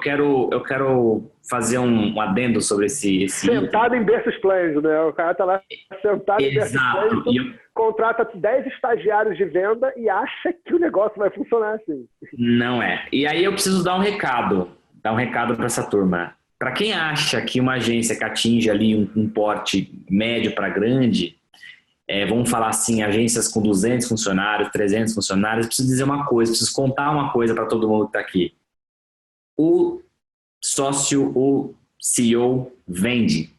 quero fazer um adendo sobre esse sentado item. Em berço esplêndido, né? O cara tá lá sentado em berço esplêndido, contrata 10 estagiários de venda e acha que o negócio vai funcionar assim. Não é. E aí eu preciso dar um recado para essa turma. Para quem acha que uma agência que atinge ali um porte médio para grande, vamos falar assim, agências com 200 funcionários, 300 funcionários, preciso dizer uma coisa, preciso contar uma coisa para todo mundo que está aqui. O sócio, o CEO vende.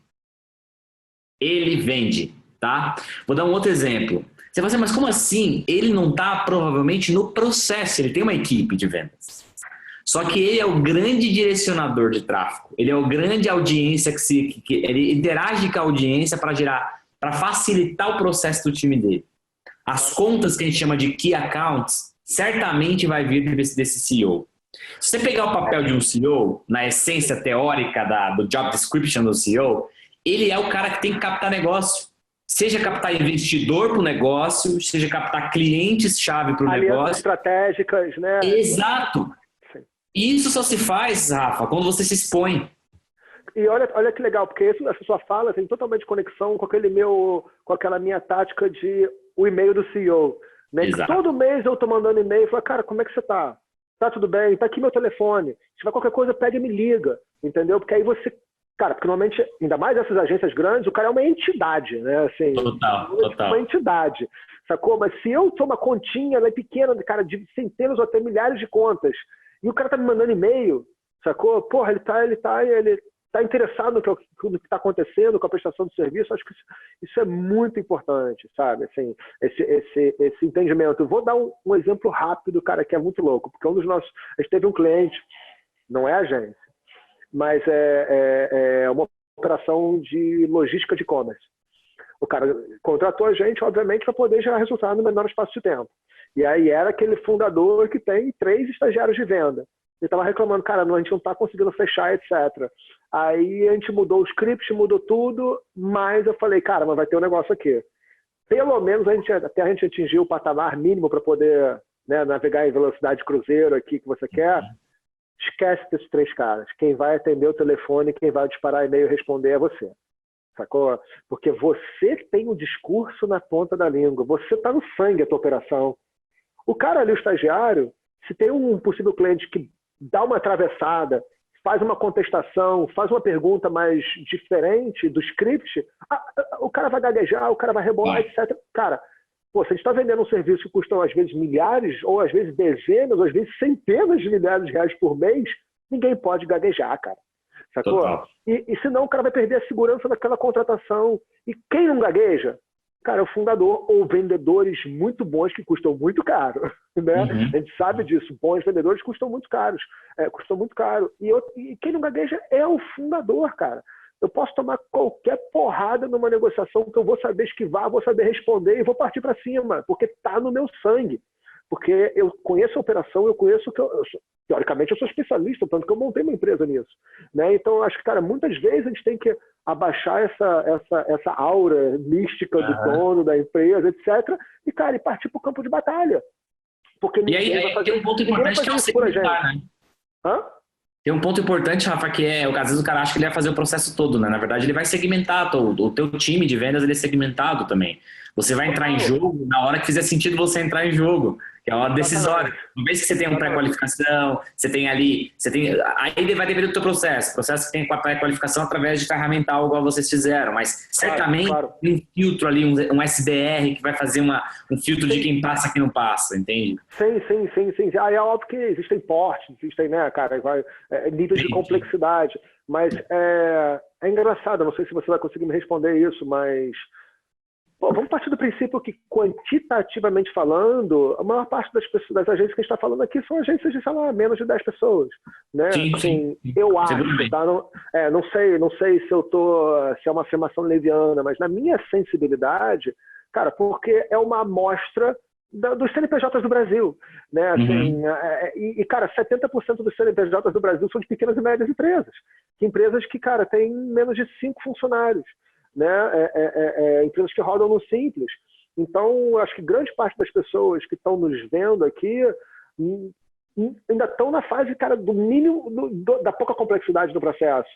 Ele vende, tá? Vou dar um outro exemplo. Você fala assim, mas como assim? Ele não está provavelmente no processo, ele tem uma equipe de vendas. Só que ele é o grande direcionador de tráfego. Ele é o grande audiência que ele interage com a audiência para facilitar o processo do time dele. As contas que a gente chama de key accounts certamente vai vir desse CEO. Se você pegar o papel de um CEO, na essência teórica do job description do CEO, ele é o cara que tem que captar negócio. Seja captar investidor para o negócio, seja captar clientes-chave para o negócio. Alianças estratégicas, né? Exato. E isso só se faz, Rafa, quando você se expõe. E olha que legal, porque essa sua fala tem totalmente conexão com aquela minha tática de o e-mail do CEO. Né? Que todo mês eu tô mandando e-mail e falo, cara, como é que você tá? Tá tudo bem? Tá aqui meu telefone. Se tiver qualquer coisa, pega e me liga. Entendeu? Porque aí você... Cara, porque normalmente, ainda mais essas agências grandes, o cara é uma entidade, né? Assim, total. Uma entidade. Sacou? Mas se eu sou uma continha, ela é pequena, cara, de centenas ou até milhares de contas, e o cara tá me mandando e-mail, sacou? Porra, ele tá interessado no que está acontecendo com a prestação do serviço. Acho que isso é muito importante, sabe? Assim, esse entendimento. Eu vou dar um exemplo rápido, cara, que é muito louco, porque a gente teve um cliente, não é agência, mas é uma operação de logística de e-commerce. O cara contratou a gente, obviamente, para poder gerar resultado no menor espaço de tempo. E aí era aquele fundador que tem 3 estagiários de venda. Ele estava reclamando, cara, a gente não está conseguindo fechar, etc. Aí a gente mudou o script, mudou tudo, mas eu falei, cara, mas vai ter um negócio aqui. Pelo menos até a gente atingir o patamar mínimo para poder, né, navegar em velocidade cruzeiro aqui que você quer. Esquece desses 3 caras. Quem vai atender o telefone, quem vai disparar e-mail e responder é você. Sacou? Porque você tem o discurso na ponta da língua. Você está no sangue a tua operação. O cara ali, o estagiário, se tem um possível cliente que dá uma atravessada, faz uma contestação, faz uma pergunta mais diferente do script, o cara vai gaguejar, o cara vai rebolar, etc. Cara, se a gente está vendendo um serviço que custa às vezes milhares, ou às vezes dezenas, ou às vezes centenas de milhares de reais por mês, ninguém pode gaguejar, cara. Sacou? E senão o cara vai perder a segurança daquela contratação. E quem não gagueja? Cara, é o fundador ou vendedores muito bons que custam muito caro. Né? A gente sabe disso. Bons vendedores custam muito caros. Custam muito caro. E quem não gagueja é o fundador, cara. Eu posso tomar qualquer porrada numa negociação que eu vou saber esquivar, vou saber responder e vou partir para cima, porque tá no meu sangue. Porque eu conheço a operação, eu conheço que teoricamente eu sou especialista, tanto que eu montei uma empresa nisso. Né? Então, acho que, cara, muitas vezes a gente tem que abaixar essa aura mística do dono da empresa, etc. E, cara, e partir para o campo de batalha. Porque ninguém vai fazer, tem um ponto importante que é o segmentar, né? Tem um ponto importante, Rafa, que às vezes o cara acha que ele vai fazer o processo todo, né? Na verdade, ele vai segmentar o teu time de vendas, ele é segmentado também. Você vai entrar em jogo na hora que fizer sentido você entrar em jogo, que é uma hora decisória. Uma vez que você tem uma pré-qualificação, aí vai depender do teu processo. Processo que tem com a pré-qualificação através de ferramental, igual vocês fizeram, mas certamente tem um filtro ali, um SDR que vai fazer um filtro de quem passa e quem não passa, entende? Sim. É óbvio que existem portes, existem, né, cara, níveis de complexidade, mas é engraçado, não sei se você vai conseguir me responder isso, mas vamos partir do princípio que, quantitativamente falando, a maior parte das agências que a gente está falando aqui são agências de, sei lá, menos de 10 pessoas. Né? Sim. Eu acho, tá? Não sei se é uma afirmação leviana, mas na minha sensibilidade, cara, porque é uma amostra dos CNPJs do Brasil. Né? Assim, cara, 70% dos CNPJs do Brasil são de pequenas e médias empresas. Empresas que, cara, têm menos de 5 funcionários. Né? Empresas que rodam no simples. Então, acho que grande parte das pessoas que estão nos vendo aqui ainda estão na fase, cara, do mínimo, da pouca complexidade do processo.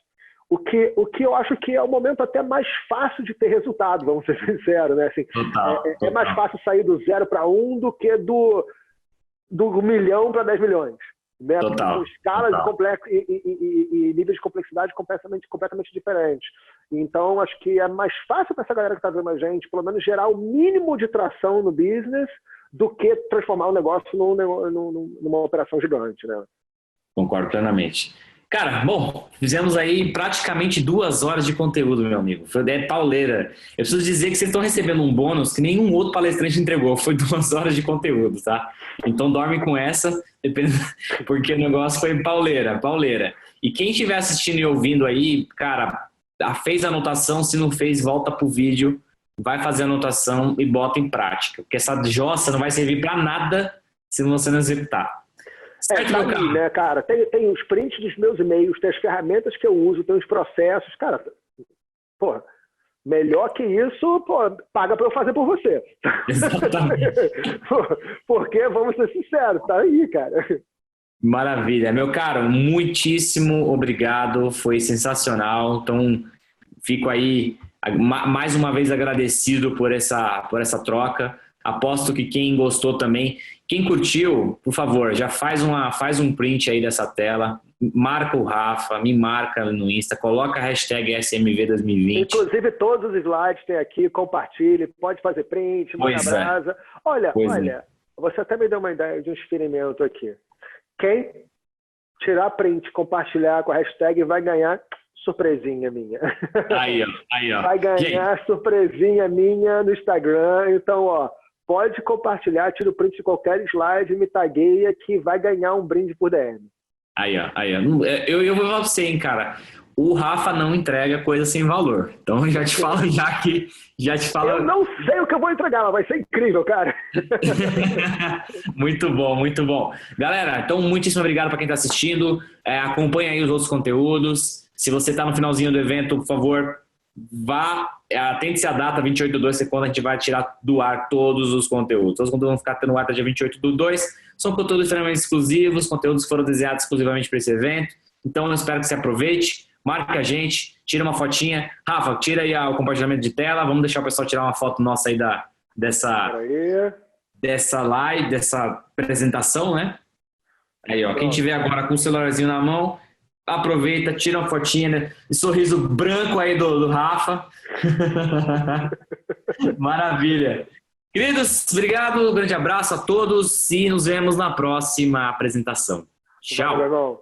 O que eu acho que é o momento até mais fácil de ter resultado, vamos ser sinceros. Né? Assim, total. É mais fácil sair do 0 para 1 do que do 1 milhão para 10 milhões. métodos Total, com escalas total. e níveis de complexidade completamente diferentes. Então, acho que é mais fácil para essa galera que está vendo a gente, pelo menos, gerar o mínimo de tração no business do que transformar o negócio numa operação gigante, né? Concordo plenamente. Cara, bom, fizemos aí praticamente 2 horas de conteúdo, meu amigo. Foi ideia pauleira. Eu preciso dizer que vocês estão recebendo um bônus que nenhum outro palestrante entregou. Foi 2 horas de conteúdo, tá? Então dorme com essa, porque o negócio foi pauleira, pauleira. E quem estiver assistindo e ouvindo aí, cara, fez a anotação, se não fez, volta pro vídeo, vai fazer a anotação e bota em prática. Porque essa jossa não vai servir para nada se você não executar. Certo, Tá meu aí, cara? né, cara? Tem os prints dos meus e-mails, tem as ferramentas que eu uso, tem os processos. Cara, porra, melhor que isso, pô, paga pra eu fazer por você. Exatamente. Porque, vamos ser sinceros, tá aí, cara. Maravilha. Meu caro, muitíssimo obrigado. Foi sensacional. Então, fico aí mais uma vez agradecido por essa troca. Aposto que quem gostou também, quem curtiu, por favor, já faz um print aí dessa tela, marca o Rafa, me marca no Insta, coloca a hashtag SMV2020. Inclusive, todos os slides tem aqui, compartilhe, pode fazer print, manda brasa. Olha, você até me deu uma ideia de um experimento aqui. Quem tirar print, compartilhar com a hashtag vai ganhar surpresinha minha. Aí, ó. Vai ganhar surpresinha minha no Instagram. Então, ó, pode compartilhar, tira o print de qualquer slide, me tagueia que vai ganhar um brinde por DM. Aí, ó. Eu vou falar pra você, hein, cara. O Rafa não entrega coisa sem valor. Então, já te falo já te falo... Eu não sei o que eu vou entregar, mas vai ser incrível, cara. Muito bom, muito bom. Galera, então, muitíssimo obrigado para quem está assistindo. Acompanha aí os outros conteúdos. Se você está no finalzinho do evento, por favor, atente-se a data, 28/2, quando a gente vai tirar do ar todos os conteúdos. Todos os conteúdos vão ficar no ar até dia 28/2. São conteúdos extremamente exclusivos, conteúdos que foram desenhados exclusivamente para esse evento. Então, eu espero que você aproveite. Marque a gente, tira uma fotinha. Rafa, tira aí o compartilhamento de tela. Vamos deixar o pessoal tirar uma foto nossa aí dessa live, dessa apresentação, né? Aí, ó, quem tiver agora com o celularzinho na mão, aproveita, tira uma fotinha, né? Esse sorriso branco aí do Rafa. Maravilha. Queridos, obrigado, um grande abraço a todos e nos vemos na próxima apresentação. Tchau. Valeu, irmão.